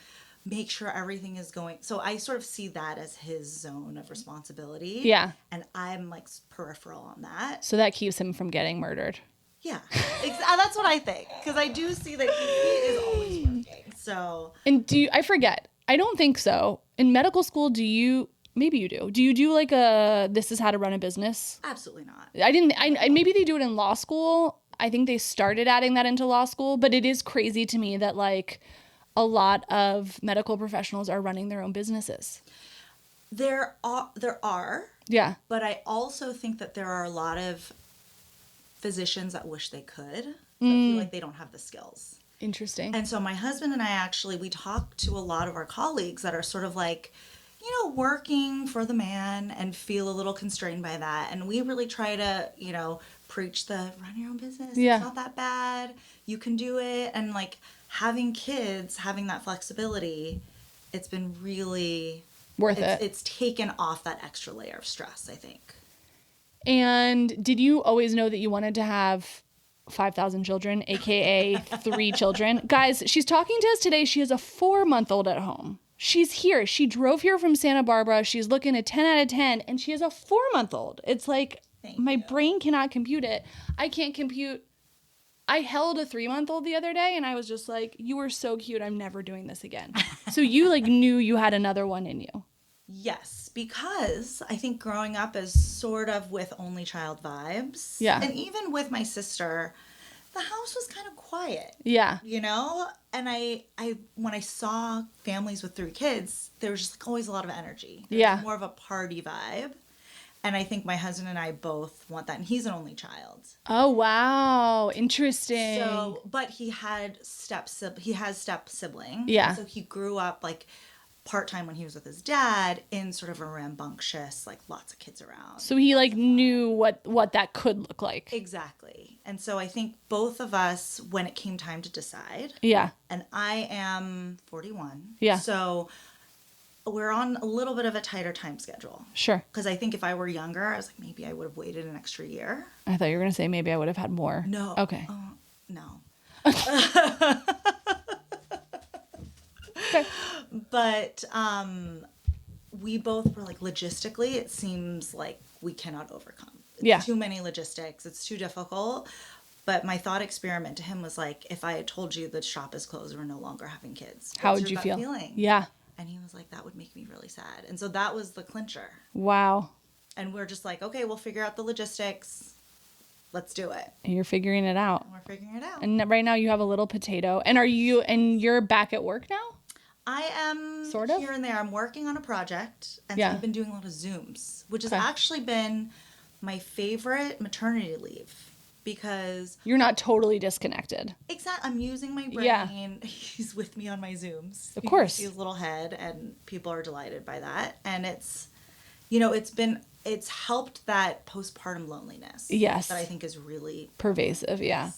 make sure everything is going. So I sort of see that as his zone of responsibility. Yeah. And I'm like peripheral on that. So that keeps him from getting murdered. Yeah. That's what I think. Because I do see that he is always working. So. And I forget. I don't think so. In medical school, maybe you do. Do you do like this is how to run a business? Absolutely not. Maybe they do it in law school. I think they started adding that into law school. But it is crazy to me that like, a lot of medical professionals are running their own businesses. There are. Yeah. But I also think that there are a lot of physicians that wish they could, but feel like they don't have the skills. Interesting. And so my husband and I we talk to a lot of our colleagues that are sort of like, working for the man and feel a little constrained by that. And we really try to, preach the run your own business. Yeah. It's not that bad. You can do it. And like, having kids, having that flexibility, it's been really worth it. It's taken off that extra layer of stress, I think. And did you always know that you wanted to have 5,000 children, aka 3 children? Guys, she's talking to us today. She has a 4-month-old at home. She's here. She drove here from Santa Barbara. She's looking at 10 out of 10, and she has a 4-month-old. It's like my brain cannot compute it. I can't compute. I held a 3-month-old the other day and I was just like, you were so cute. I'm never doing this again. So you like knew you had another one in you. Yes, because I think growing up is sort of with only child vibes. Yeah. And even with my sister, the house was kind of quiet. Yeah. And I when I saw families with 3 kids, there was just like always a lot of energy. There was more of a party vibe. And I think my husband and I both want that. And he's an only child. Oh, wow. Interesting. So, but he has step siblings. Yeah. So he grew up like part-time when he was with his dad in sort of a rambunctious, like lots of kids around. So he like knew what that could look like. Exactly. And so I think both of us, when it came time to decide. Yeah. And I am 41. Yeah. So we're on a little bit of a tighter time schedule. Sure. Because I think if I were younger, I was like, maybe I would have waited an extra year. I thought you were going to say maybe I would have had more. No. Okay. No. Okay. But we both were like, logistically, it seems like we cannot overcome. It's too many logistics. It's too difficult. But my thought experiment to him was like, if I had told you the shop is closed, we're no longer having kids. How would you feel? Feeling? Yeah. And he was like, that would make me really sad. And so that was the clincher. Wow. And we're just like, okay, we'll figure out the logistics. Let's do it. And you're figuring it out. And we're figuring it out. And right now you have a little potato. And you're back at work now? I am Sort of? here and there. I'm working on a project, and Yeah. so I've been doing a lot of Zooms, which has Okay. actually been my favorite maternity leave because You're not totally disconnected. I'm using my brain. Yeah. He's with me on my Zooms. Of You course. can see his little head, and people are delighted by that. And it's helped that postpartum loneliness. Yes. That I think is really Pervasive, yeah.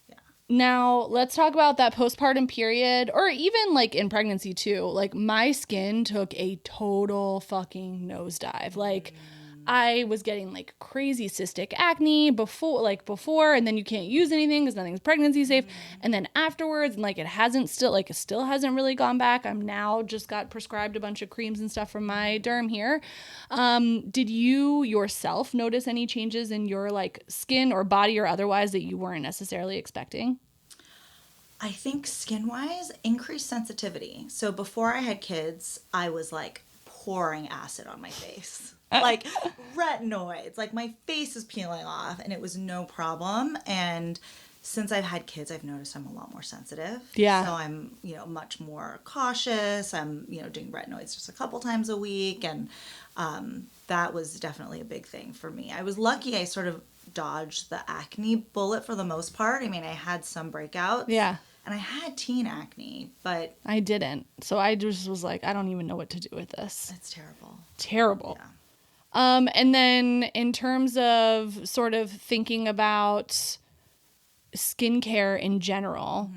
Yeah. Now, let's talk about that postpartum period, or even like in pregnancy too. Like, my skin took a total fucking nosedive. Like, I was getting like crazy cystic acne before, and then you can't use anything because nothing's pregnancy safe. And then afterwards, and like it still hasn't really gone back. I'm now just got prescribed a bunch of creams and stuff from my derm here. Did you yourself notice any changes in your like skin or body or otherwise that you weren't necessarily expecting? I think skin-wise, increased sensitivity. So before I had kids, I was like pouring acid on my face. Like retinoids. Like my face is peeling off and it was no problem. And since I've had kids, I've noticed I'm a lot more sensitive. Yeah. So I'm, much more cautious. I'm, doing retinoids just a couple times a week. And that was definitely a big thing for me. I was lucky I sort of dodged the acne bullet for the most part. I mean, I had some breakouts. Yeah. And I had teen acne, but I didn't. So I just was like, I don't even know what to do with this. it's terrible. Terrible. Yeah. And then in terms of sort of thinking about skincare in general,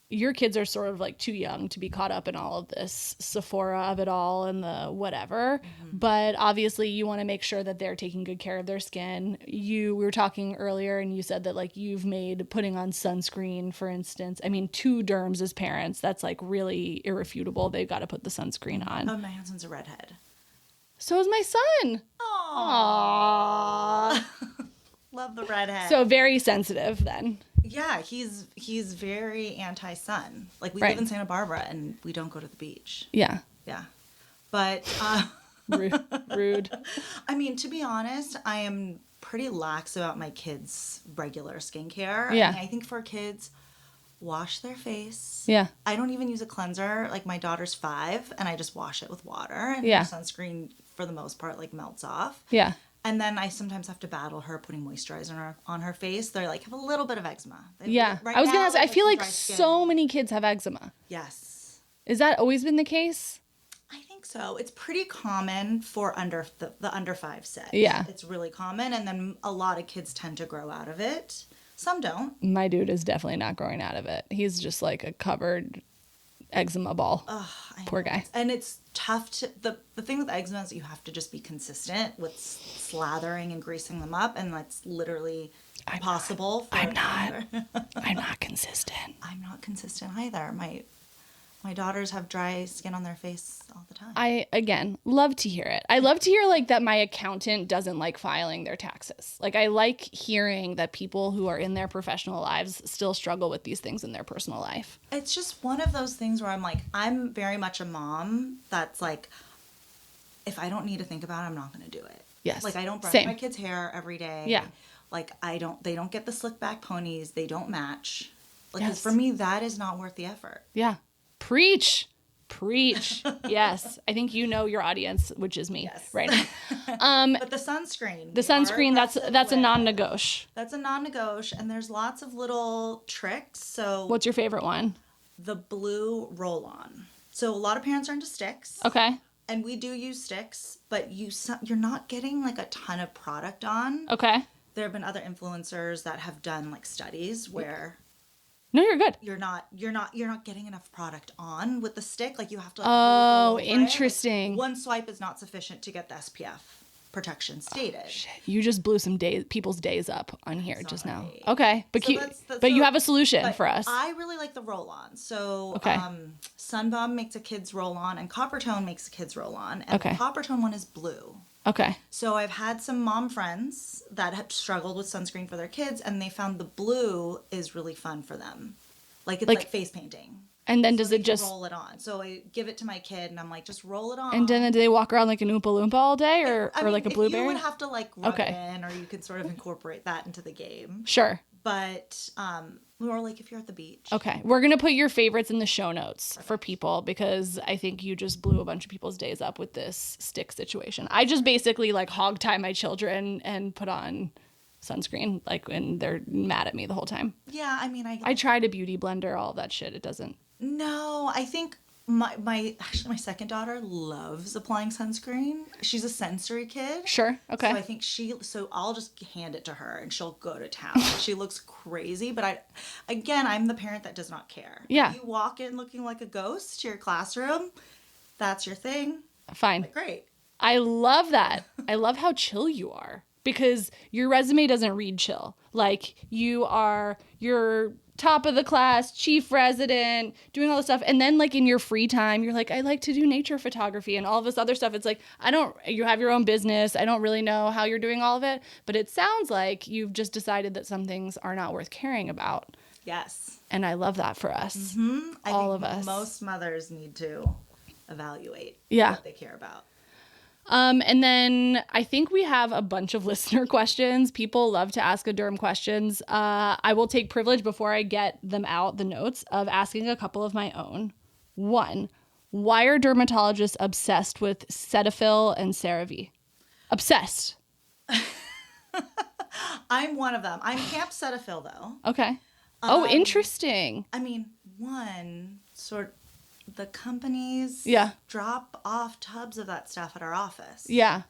your kids are sort of like too young to be caught up in all of this Sephora of it all and the whatever. But obviously you want to make sure that they're taking good care of their skin. We were talking earlier and you said that like you've made putting on sunscreen, for instance. I mean, 2 derms as parents, that's like really irrefutable. They've got to put the sunscreen on. Oh, my husband's a redhead. So is my son. Aww. Aww. Love the redhead. So very sensitive then. Yeah, he's very anti-sun. Like we Right. live in Santa Barbara and we don't go to the beach. Yeah. Yeah. But Rude. I mean, to be honest, I am pretty lax about my kids' regular skincare. Yeah. I mean, I think for kids, wash their face. Yeah. I don't even use a cleanser. Like my daughter's 5 and I just wash it with water and Yeah. her sunscreen for the most part like melts off. Yeah. And then I sometimes have to battle her putting moisturizer on her face. They're like have a little bit of eczema. Yeah. Right I was going now, to say, I they have feel some like dry skin. so many kids have eczema. Yes. Is that always been the case? I think so. It's pretty common for the under 5 set. Yeah. It's really common. And then a lot of kids tend to grow out of it. Some don't. My dude is definitely not growing out of it. He's just like a covered eczema ball. Ugh, I Poor know. guy. And it's tough to the thing with eczema is you have to just be consistent with slathering and greasing them up, and that's literally impossible. I'm not consistent. I'm not consistent either. My daughters have dry skin on their face all the time. I, again, love to hear it. I love to hear, like, that my accountant doesn't like filing their taxes. Like, I like hearing that people who are in their professional lives still struggle with these things in their personal life. It's just one of those things where I'm like, I'm very much a mom that's like, if I don't need to think about it, I'm not going to do it. Yes. Like, I don't brush Same. my kids' hair every day. Yeah. Like, they don't get the slick back ponies. They don't match. Like, 'cause Yes. for me, that is not worth the effort. Yeah. Preach. Yes. I think you know your audience, which is me Yes. right now. But the sunscreen. The sunscreen, that's a non-negotiable. That's a non-negotiable, and there's lots of little tricks. So What's your favorite one? the blue roll-on. So a lot of parents are into sticks. Okay. And we do use sticks, but you're not getting like a ton of product on. Okay. There have been other influencers that have done like studies where No, you're good. you're not getting enough product on with the stick. Like you have to. Like, Oh, really go over it. interesting. Like, one swipe is not sufficient to get the SPF protection stated. Shit, you just blew some people's days up on here just now. Sorry. Okay, but So you have a solution but for us. I really like the roll-on. So Okay. Sunbum makes a kid's roll-on and Coppertone makes a kid's roll-on. And Okay. the Coppertone one is blue. Okay. So I've had some mom friends that have struggled with sunscreen for their kids, and they found the blue is really fun for them. Like it's like face painting. And then So does they it can just roll it on? So I give it to my kid, and I'm like, just roll it on. and then do they walk around like an Oompa Loompa all day, or I mean, like a You blueberry? would have to like rub Okay. it in, or you could sort of incorporate that into the game. Sure. But or like if you're at the beach. Okay. We're going to put your favorites in the show notes for people because I think you just blew a bunch of people's days up with this stick situation. I just basically like hog tie my children and put on sunscreen like when they're mad at me the whole time. Yeah, I mean, I tried a beauty blender, all of that shit. It doesn't. No, I think my second daughter loves applying sunscreen. She's a sensory kid. Sure. Okay. So I think so I'll just hand it to her and she'll go to town. She looks crazy, but I'm the parent that does not care. Yeah. If you walk in looking like a ghost to your classroom, that's your thing. Fine. Like, great. I love that. I love how chill you are because your resume doesn't read chill. Like you're top of the class, chief resident, doing all this stuff. And then like in your free time, you're like, I like to do nature photography and all this other stuff. It's like, you have your own business. I don't really know how you're doing all of it, but it sounds like you've just decided that some things are not worth caring about. Yes. And I love that for us. Mm-hmm. All of us. Most mothers need to evaluate what they care about. And then I think we have a bunch of listener questions. People love to ask a derm questions. I will take privilege before I get them out, the notes, of asking a couple of my own. 1, why are dermatologists obsessed with Cetaphil and CeraVe? Obsessed. I'm one of them. I'm Camp Cetaphil, though. Okay. Interesting. I mean, the companies drop off tubs of that stuff at our office. Yeah.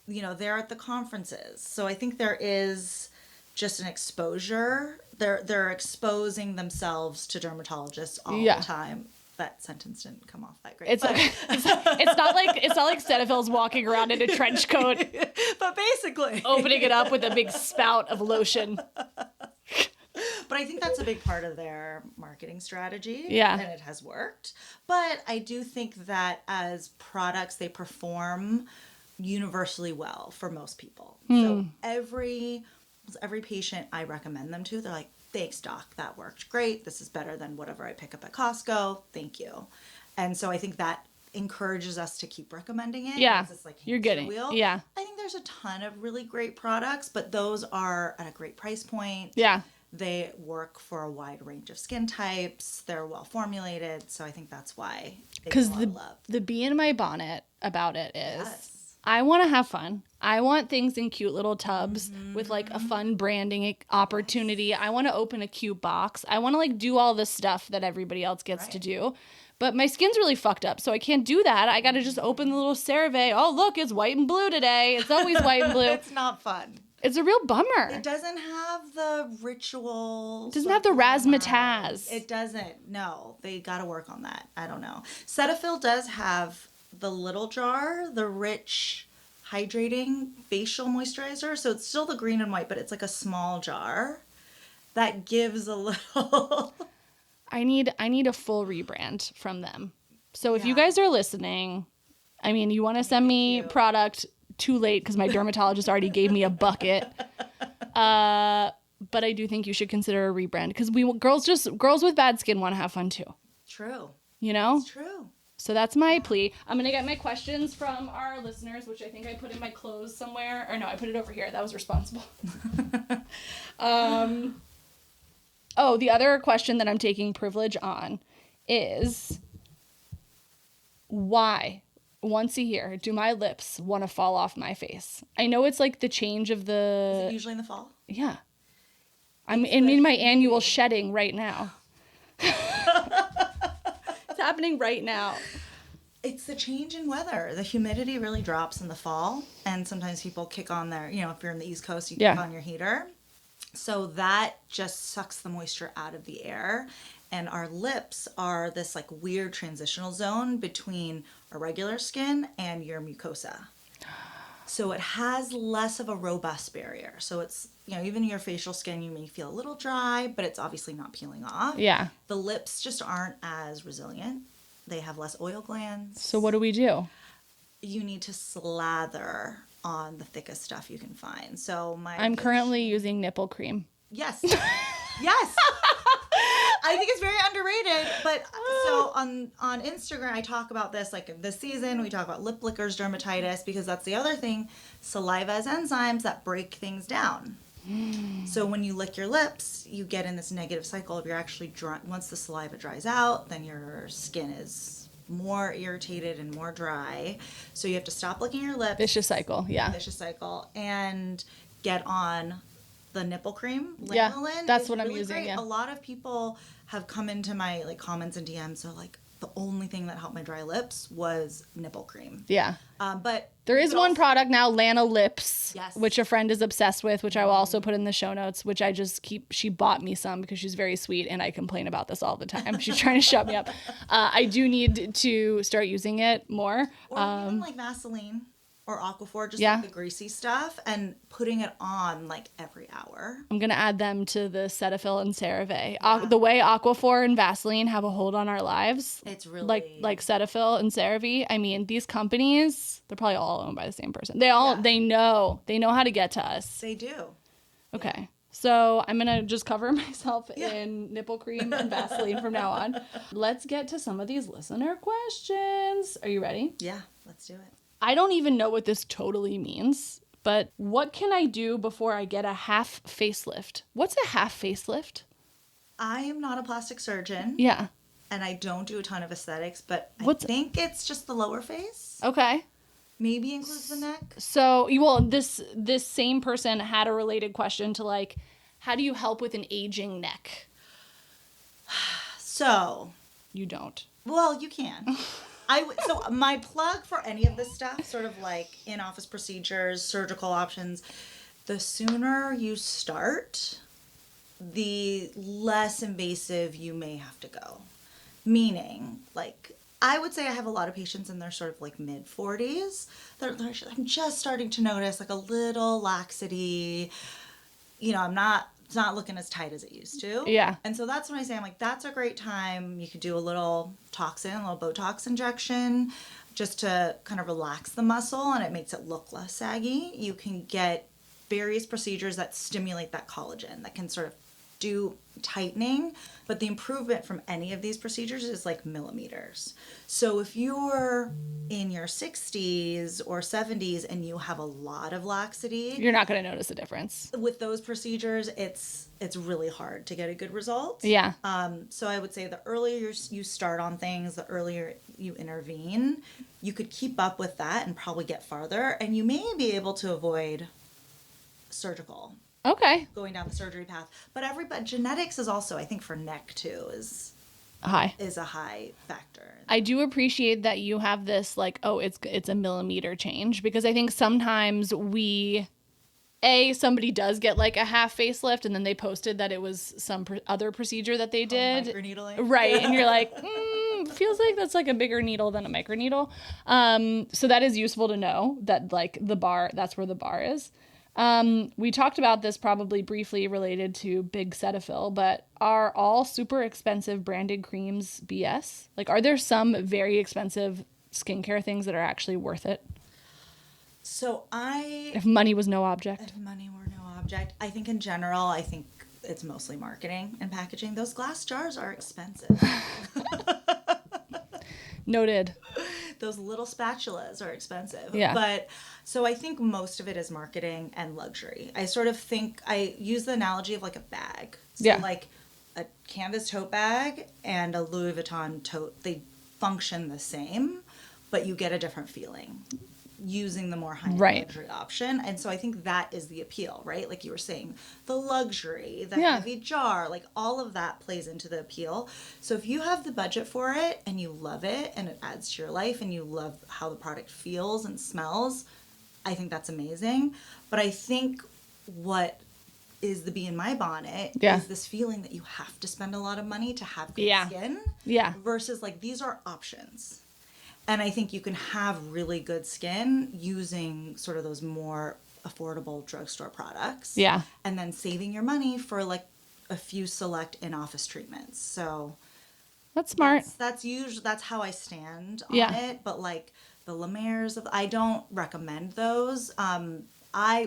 They're at the conferences. So I think there is just an exposure. They're exposing themselves to dermatologists all the time. That sentence didn't come off that great. It's okay. It's not like Cetaphil's walking around in a trench coat. But basically. Opening it up with a big spout of lotion. But I think that's a big part of their marketing strategy. Yeah. And it has worked. But I do think that as products, they perform universally well for most people. So every patient I recommend them to, they're like, thanks, doc. That worked great. This is better than whatever I pick up at Costco. Thank you. And so I think that encourages us to keep recommending it. Yeah. It's like you're getting wheel. Yeah. I think there's a ton of really great products, but those are at a great price point. Yeah. They work for a wide range of skin types. They're well formulated. So I think that's why they get a lot of love. The bee in my bonnet about it is I want to have fun. I want things in cute little tubs with like a fun branding opportunity. I want to open a cute box. I want to like do all the stuff that everybody else gets to do. But my skin's really fucked up, so I can't do that. I got to just open the little CeraVe. Oh, look, it's white and blue today. It's always white and blue. It's not fun. It's a real bummer. It doesn't have the ritual. It doesn't have the razzmatazz. It doesn't. No, they got to work on that. I don't know. Cetaphil does have the little jar, the rich hydrating facial moisturizer. So it's still the green and white, but it's like a small jar that gives a little. I need a full rebrand from them. So if you guys are listening, I mean, you want to send me product. Too late because my dermatologist already gave me a bucket. But I do think you should consider a rebrand because girls with bad skin want to have fun too. True. It's true. So that's my plea. I'm gonna get my questions from our listeners, which I think I put in my clothes somewhere. Or no, I put it over here. That was responsible. The other question that I'm taking privilege on is why? Once a year, do my lips want to fall off my face? I know it's like the change of the... Is it usually in the fall? Yeah. I'm in my annual shedding right now. It's happening right now. It's the change in weather. The humidity really drops in the fall. And sometimes people kick on their... if you're in the East Coast, you kick on your heater. So that just sucks the moisture out of the air. And our lips are this like weird transitional zone between our regular skin and your mucosa. So it has less of a robust barrier. So it's, even your facial skin, you may feel a little dry, but it's obviously not peeling off. Yeah. The lips just aren't as resilient. They have less oil glands. So what do we do? You need to slather on the thickest stuff you can find. So I'm currently using nipple cream. Yes. Yes. I think it's very underrated, but so on Instagram, I talk about this, like this season, we talk about lip lickers dermatitis, because that's the other thing. Saliva has enzymes that break things down. So when you lick your lips, you get in this negative cycle of you're actually dry. Once the saliva dries out, then your skin is more irritated and more dry. So you have to stop licking your lips. Vicious cycle. Yeah. Vicious cycle. And get on the nipple cream. Yeah, Lanolin that's is what I'm really using, great. yeah. A lot of people have come into my like comments and DMs. So like the only thing that helped my dry lips was nipple cream. Yeah. But There you is could one also- product now, Lana Lips, Yes. which a friend is obsessed with, which I will also put in the show notes, which I just she bought me some because she's very sweet and I complain about this all the time. She's trying to shut me up. I do need to start using it more. Or even like Vaseline or Aquaphor, just Yeah. like the greasy stuff, and putting it on like every hour. I'm going to add them to the Cetaphil and CeraVe. The way Aquaphor and Vaseline have a hold on our lives, It's really like Cetaphil and CeraVe. I mean, these companies, they're probably all owned by the same person. They know how to get to us. they do. Okay. So I'm going to just cover myself in nipple cream and Vaseline from now on. Let's get to some of these listener questions. Are you ready? Yeah, let's do it. I don't even know what this totally means, but what can I do before I get a half facelift? What's a half facelift? I am not a plastic surgeon. Yeah. And I don't do a ton of aesthetics, but I What's- think it's just the lower face. Okay. Maybe includes the neck. So, well, this same person had a related question to like, how do you help with an aging neck? So, You don't. well, you can. So my plug for any of this stuff, sort of like in-office procedures, surgical options, the sooner you start, the less invasive you may have to go. Meaning, like, I would say I have a lot of patients in their sort of like mid 40s. I'm just starting to notice like a little laxity. You know, it's not looking as tight as it used to. Yeah. And so that's when I say, I'm like, that's a great time. You could do a little toxin, a little Botox injection just to kind of relax the muscle and it makes it look less saggy. You can get various procedures that stimulate that collagen that can sort of do tightening, but the improvement from any of these procedures is like millimeters. So if you're in your 60s or 70s and you have a lot of laxity, You're not going to notice a difference. with those procedures, it's really hard to get a good result. Yeah. So I would say the earlier you start on things, the earlier you intervene, you could keep up with that and probably get farther, and you may be able to avoid surgical, Okay. going down the surgery path. But genetics is also, I think, for neck too, is Hi. a high factor. I do appreciate that you have this like, oh, it's a millimeter change, because I think sometimes somebody does get like a half facelift and then they posted that it was some other procedure that they did. Microneedling. Right. And you're like, feels like that's like a bigger needle than a microneedle. So that is useful to know that like that's where the bar is. We talked about this probably briefly related to big Cetaphil, but are all super expensive branded creams BS? Like, are there some very expensive skincare things that are actually worth it? So If money was no object. If money were no object, I think in general, I think it's mostly marketing and packaging. Those glass jars are expensive. Noted. Those little spatulas are expensive. Yeah. But so I think most of it is marketing and luxury. I sort of think I use the analogy of like a bag. So Yeah. like a canvas tote bag and a Louis Vuitton tote, they function the same, but you get a different feeling using the more high-end Right. luxury option. And so I think that is the appeal, right? Like you were saying, the luxury, the Yeah. heavy jar, like all of that plays into the appeal. So if you have the budget for it and you love it and it adds to your life and you love how the product feels and smells, I think that's amazing. But I think what is the bee in my bonnet Yeah. is this feeling that you have to spend a lot of money to have good Yeah. skin Yeah. versus like these are options. And I think you can have really good skin using sort of those more affordable drugstore products. Yeah. And then saving your money for like a few select in-office treatments. So That's smart. that's how I stand on Yeah. it. But like the La Mers, I don't recommend those.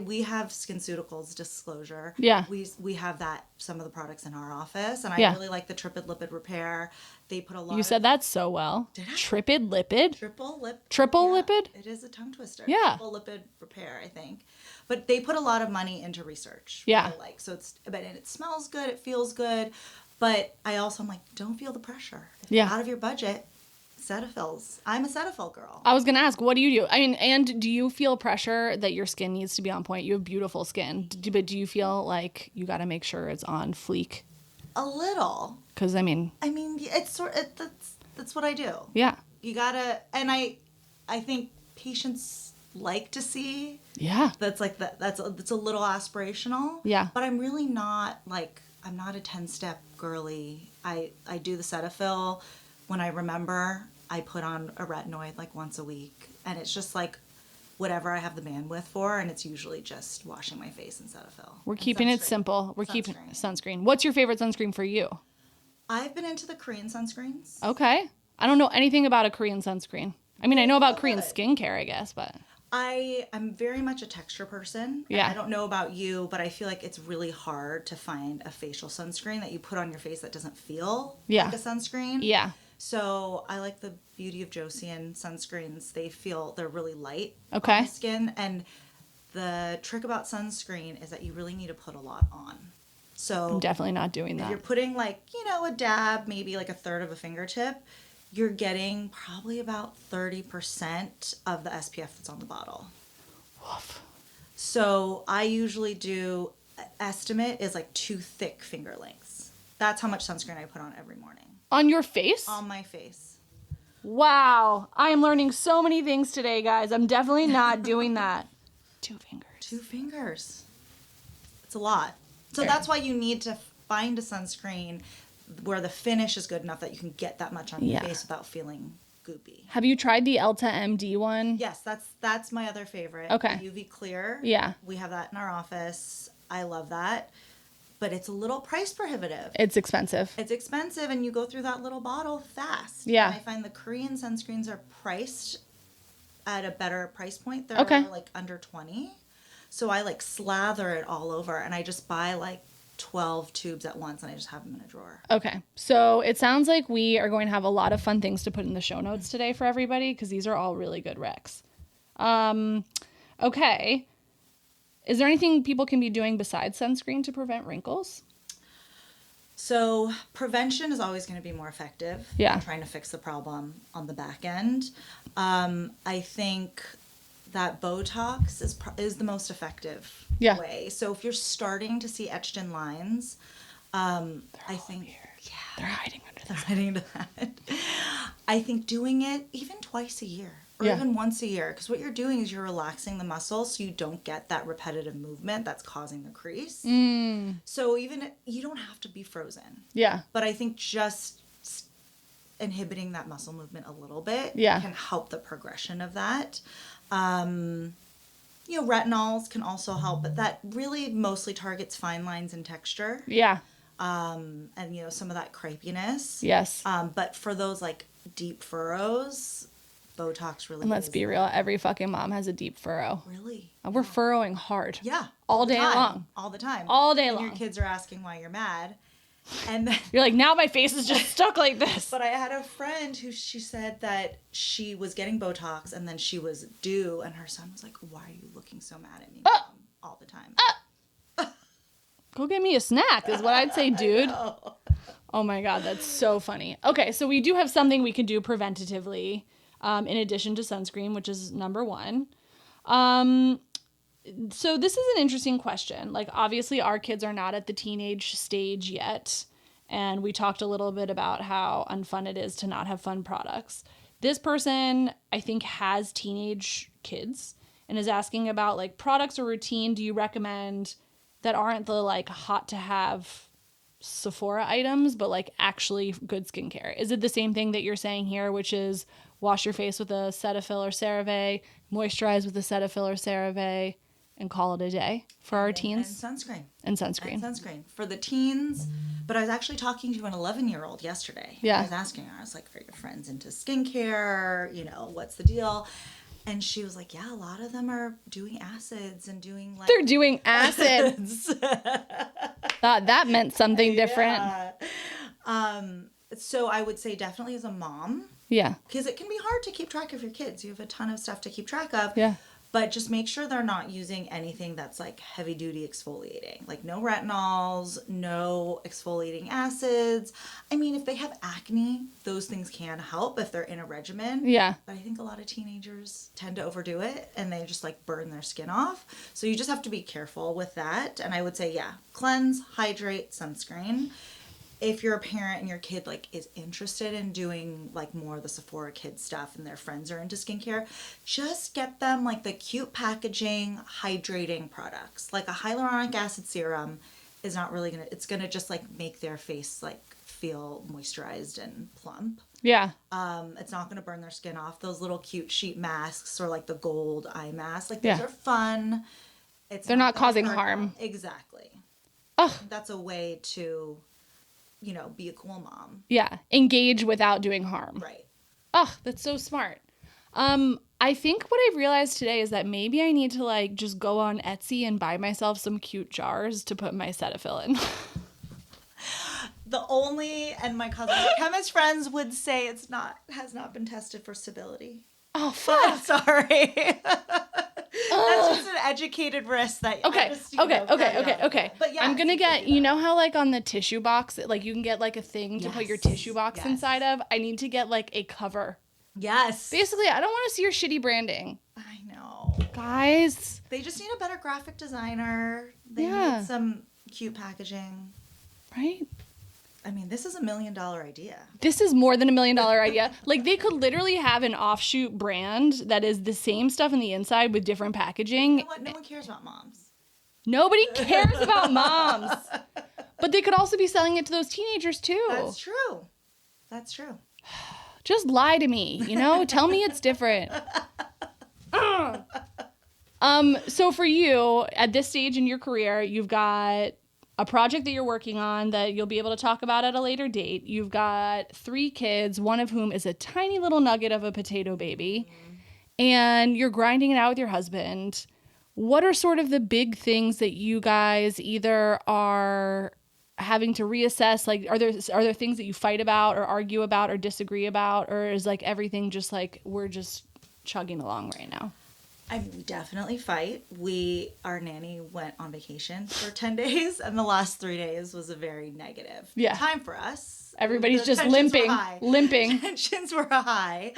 we have SkinCeuticals disclosure. Yeah. We have that, some of the products in our office, and I Yeah. really like the Tripid Lipid Repair. They put a lot You said that so well. Did I? Tripid lipid? Triple Yeah. Lipid? It is a tongue twister. Yeah. Triple Lipid Repair, I think. But they put a lot of money into research. Yeah. So and it smells good, it feels good, but I also am like, don't feel the pressure. If Yeah. you're out of your budget, Cetaphils. I'm a Cetaphil girl. I was going to ask, what do you do? I mean, and do you feel pressure that your skin needs to be on point? You have beautiful skin. But do you feel like you got to make sure it's on fleek? A little. Because, I mean, it's that's what I do. Yeah. You gotta, and I think patients like to see. Yeah. That's like that's a little aspirational. Yeah. But I'm really not I'm not a 10-step girly. I do the Cetaphil when I remember. I put on a retinoid once a week, and it's just whatever I have the bandwidth for, and it's usually just washing my face in Cetaphil. We're keeping it simple. We're keeping sunscreen. What's your favorite sunscreen for you? I've been into the Korean sunscreens. Okay. I don't know anything about a Korean sunscreen. I mean, I know about Korean skincare, I guess, but I'm very much a texture person. Yeah. I don't know about you, but I feel like it's really hard to find a facial sunscreen that you put on your face that doesn't feel like a sunscreen. Yeah. So I like the Beauty of Joseon sunscreens. They're really light on the skin. And the trick about sunscreen is that you really need to put a lot on. So I'm definitely not doing that. If you're putting a dab, maybe a third of a fingertip, you're getting probably about 30% of the SPF that's on the bottle. Woof. So I usually estimate is 2 thick finger lengths. That's how much sunscreen I put on every morning. On your face? On my face. Wow. I am learning so many things today, guys. I'm definitely not doing that. 2 fingers. 2 fingers. It's a lot. So that's why you need to find a sunscreen where the finish is good enough that you can get that much on your face without feeling goopy. Have you tried the Elta MD one? Yes, that's my other favorite. Okay. UV Clear. Yeah. We have that in our office. I love that. But it's a little price prohibitive. It's expensive. It's expensive, and you go through that little bottle fast. Yeah. And I find the Korean sunscreens are priced at a better price point. They're under 20. So I slather it all over, and I just buy 12 tubes at once, and I just have them in a drawer. Okay. So it sounds like we are going to have a lot of fun things to put in the show notes today for everybody, because these are all really good recs. Okay. Is there anything people can be doing besides sunscreen to prevent wrinkles? So prevention is always going to be more effective than trying to fix the problem on the back end. I think that Botox is the most effective way. So if you're starting to see etched in lines, I think weird. Yeah, they're hiding under that. Hiding under that. I think doing it even twice a year or even once a year, because what you're doing is you're relaxing the muscle so you don't get that repetitive movement that's causing the crease. So you don't have to be frozen. Yeah. But I think just inhibiting that muscle movement a little bit can help the progression of that. Retinols can also help, but that really mostly targets fine lines and texture. Yeah. And some of that crepiness. Yes. But for those deep furrows, Botox really. And let's be real, every fucking mom has a deep furrow. Really? And we're furrowing hard. Yeah. All day long. All the time. All day long. Your kids are asking why you're mad. And then, you're like, now my face is just stuck like this. But I had a friend who she said that she was getting Botox and then she was due, and her son was like, "Why are you looking so mad at me, Mom, all the time?" Go get me a snack is what I'd say, dude. Oh my God, that's so funny. Okay, so we do have something we can do preventatively in addition to sunscreen, which is number 1. So this is an interesting question. Obviously our kids are not at the teenage stage yet. And we talked a little bit about how unfun it is to not have fun products. This person, I think, has teenage kids and is asking about products or routine do you recommend that aren't the hot to have Sephora items, but actually good skincare? Is it the same thing that you're saying here, which is wash your face with a Cetaphil or CeraVe, moisturize with a Cetaphil or CeraVe, and call it a day for our teens? And sunscreen. And sunscreen. And sunscreen. For the teens, but I was actually talking to an 11-year-old yesterday. Yeah. I was asking her, I was like, are your friends into skincare? What's the deal? And she was like, yeah, a lot of them are doing acids and doing like. They're doing acids. Thought that meant something different. Yeah. So I would say definitely as a mom. Yeah. Because it can be hard to keep track of your kids. You have a ton of stuff to keep track of. Yeah. But just make sure they're not using anything that's like heavy duty exfoliating. Like no retinols, no exfoliating acids. I mean, if they have acne, those things can help if they're in a regimen. Yeah. But I think a lot of teenagers tend to overdo it and they just like burn their skin off. So you just have to be careful with that. And I would say, yeah, cleanse, hydrate, sunscreen. If you're a parent and your kid like is interested in doing like more of the Sephora Kids stuff and their friends are into skincare, just get them like the cute packaging hydrating products. Like a hyaluronic acid serum is not really it's gonna just like make their face like feel moisturized and plump. Yeah. It's not gonna burn their skin off. Those little cute sheet masks or like the gold eye mask, like Yeah. those are fun. They're not gonna causing hurt harm. them. Exactly. Ugh. That's a way to, you know, be a cool mom. Yeah. Engage without doing harm. Right. Oh, that's so smart. I think what I've realized today is that maybe I need to like just go on Etsy and buy myself some cute jars to put my Cetaphil in. And my cousin chemist friends would say has not been tested for stability. Oh, fuck. Sorry. That's just an educated risk that Okay. But yeah, I'm gonna get, you know how like on the tissue box, like you can get like a thing to put your tissue box inside of? I need to get like a cover. Yes. Basically, I don't want to see your shitty branding. I know. Guys. They just need a better graphic designer. They need some cute packaging. Right? I mean, this is $1 million idea. This is more than $1 million idea. Like they could literally have an offshoot brand that is the same stuff on the inside with different packaging. You know what? No one cares about moms. Nobody cares about moms. But they could also be selling it to those teenagers too. That's true. That's true. Just lie to me, you know? Tell me it's different. So for you, at this stage in your career, you've got a project that you're working on that you'll be able to talk about at a later date. You've got 3 kids, one of whom is a tiny little nugget of a potato baby, and you're grinding it out with your husband. What are sort of the big things that you guys either are having to reassess? Like, are there things that you fight about or argue about or disagree about, or is like everything just like we're just chugging along right now? I mean, we definitely fight. Our nanny went on vacation for 10 days, and the last 3 days was a very negative time for us. Everybody's just limping. Tensions were high.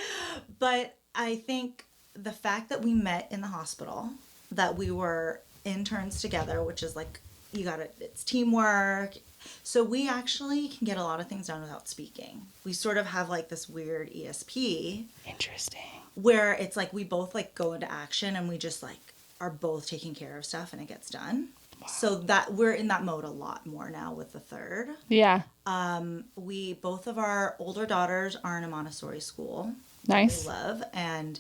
But I think the fact that we met in the hospital, that we were interns together, which is like, it's teamwork. So we actually can get a lot of things done without speaking. We sort of have like this weird ESP. Interesting. Where it's like we both like go into action and we just like are both taking care of stuff and it gets done. Wow. So that we're in that mode a lot more now with the third. Yeah. Both of our older daughters are in a Montessori school. Nice. We love. And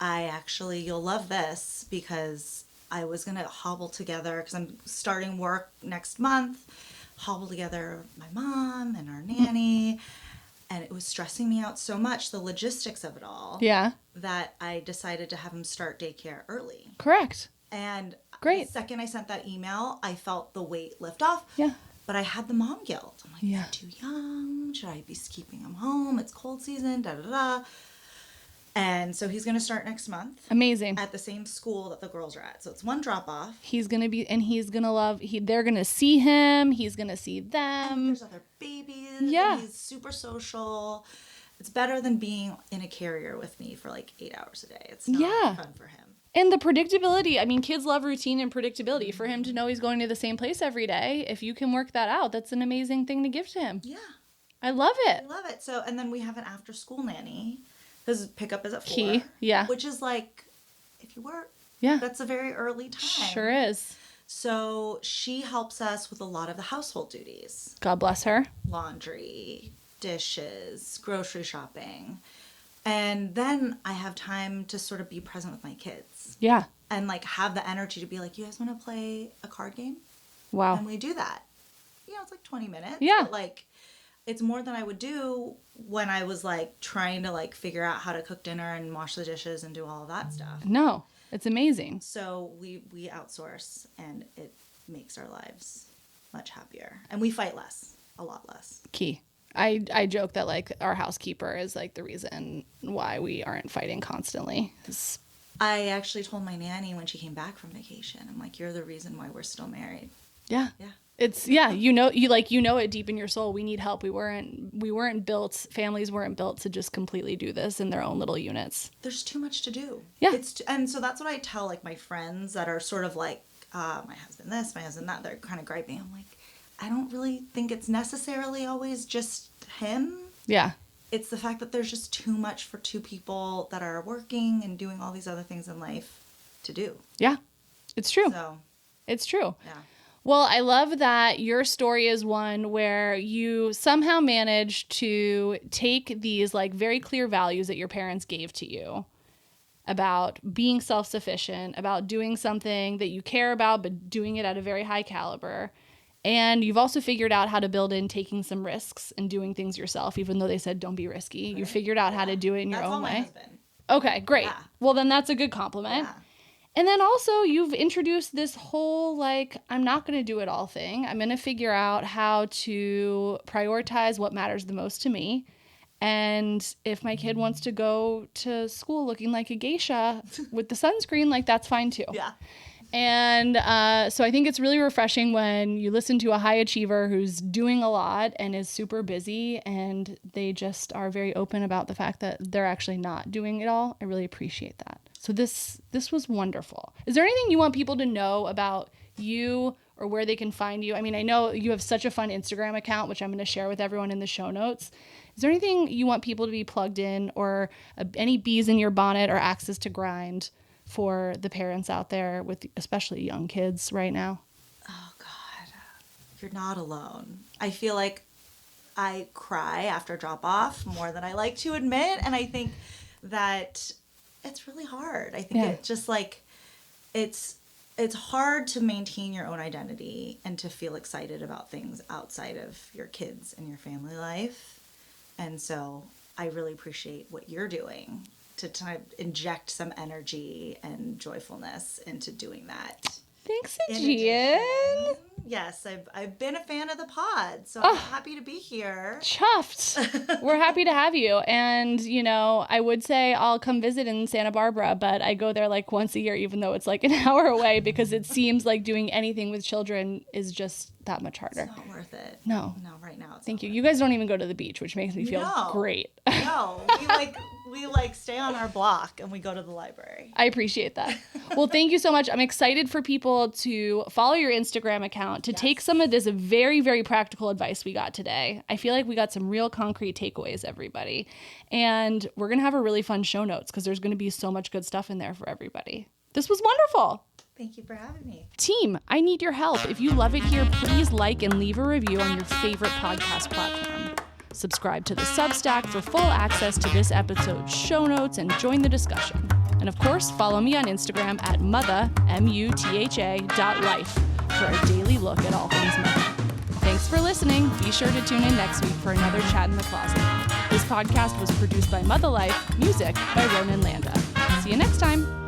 you'll love this because I was going to hobble together because I'm starting work next month, hobble together my mom and our nanny. And it was stressing me out so much, the logistics of it all. Yeah. That I decided to have him start daycare early. Correct. And great. The second I sent that email, I felt the weight lift off. Yeah. But I had the mom guilt. I'm like, He's too young. Should I be keeping him home? It's cold season, da da da. And so he's going to start next month. Amazing. At the same school that the girls are at. So it's one drop off. He's going to love, they're going to see him. He's going to see them. And there's other babies. Yeah. He's super social. It's better than being in a carrier with me for like 8 hours a day. It's not fun for him. And the predictability. I mean, kids love routine and predictability. For him to know he's going to the same place every day, if you can work that out, that's an amazing thing to give to him. Yeah. I love it. I love it. So, and then we have an after school nanny. His pickup is at 4. Key. Yeah. Which is like, if you work, that's a very early time. Sure is. So she helps us with a lot of the household duties. God bless her. Laundry, dishes, grocery shopping. And then I have time to sort of be present with my kids. Yeah. And like have the energy to be like, you guys want to play a card game? Wow. And we do that. It's like 20 minutes. Yeah. But like, it's more than I would do when I was like trying to like figure out how to cook dinner and wash the dishes and do all of that stuff. No, it's amazing. So we outsource, and it makes our lives much happier, and we fight less, a lot less. Key. I joke that like our housekeeper is like the reason why we aren't fighting constantly. I actually told my nanny when she came back from vacation, I'm like, you're the reason why we're still married. Yeah. Yeah. It's, yeah, you know it deep in your soul. We need help. We weren't built, families weren't built to just completely do this in their own little units. There's too much to do. Yeah. And so that's what I tell like my friends that are sort of like, my husband this, my husband that, they're kind of griping. I'm like, I don't really think it's necessarily always just him. Yeah. It's the fact that there's just too much for two people that are working and doing all these other things in life to do. Yeah. It's true. So. It's true. Yeah. Well, I love that your story is one where you somehow managed to take these like very clear values that your parents gave to you about being self-sufficient, about doing something that you care about, but doing it at a very high caliber. And you've also figured out how to build in taking some risks and doing things yourself, even though they said don't be risky. Right. You figured out how to do it in your own way. That's all my husband. Okay, great. Yeah. Well, then that's a good compliment. Yeah. And then also you've introduced this whole, like, I'm not going to do it all thing. I'm going to figure out how to prioritize what matters the most to me. And if my kid wants to go to school looking like a geisha with the sunscreen, like, that's fine too. Yeah. And so I think it's really refreshing when you listen to a high achiever who's doing a lot and is super busy, and they just are very open about the fact that they're actually not doing it all. I really appreciate that. So this was wonderful. Is there anything you want people to know about you or where they can find you? I mean, I know you have such a fun Instagram account, which I'm going to share with everyone in the show notes. Is there anything you want people to be plugged in, or any bees in your bonnet or axes to grind for the parents out there with especially young kids right now? Oh, God. You're not alone. I feel like I cry after drop off more than I like to admit. And I think that it's really hard. I think it's just like, it's hard to maintain your own identity and to feel excited about things outside of your kids and your family life. And so I really appreciate what you're doing to kind of inject some energy and joyfulness into doing that. Thanks, Aegean. Yes, I've been a fan of the pod, so I'm happy to be here. Chuffed. We're happy to have you. And, you know, I would say I'll come visit in Santa Barbara, but I go there like once a year, even though it's like an hour away, because it seems like doing anything with children is just that much harder. It's not worth it. No, right now it's Thank you. You guys don't even go to the beach, which makes me feel great. No, we stay on our block and we go to the library. I appreciate that. Well, thank you so much. I'm excited for people to follow your Instagram account, to take some of this very, very practical advice we got today. I feel like we got some real concrete takeaways, everybody. And we're going to have a really fun show notes because there's going to be so much good stuff in there for everybody. This was wonderful. Thank you for having me. Team, I need your help. If you love it here, please like and leave a review on your favorite podcast platform. Subscribe to the Substack for full access to this episode's show notes and join the discussion. And of course, follow me on Instagram at mutha, mutha.life for a daily look at all things mother. Thanks for listening. Be sure to tune in next week for another Chat in the Closet. This podcast was produced by Mother Life, music by Ronan Landa. See you next time.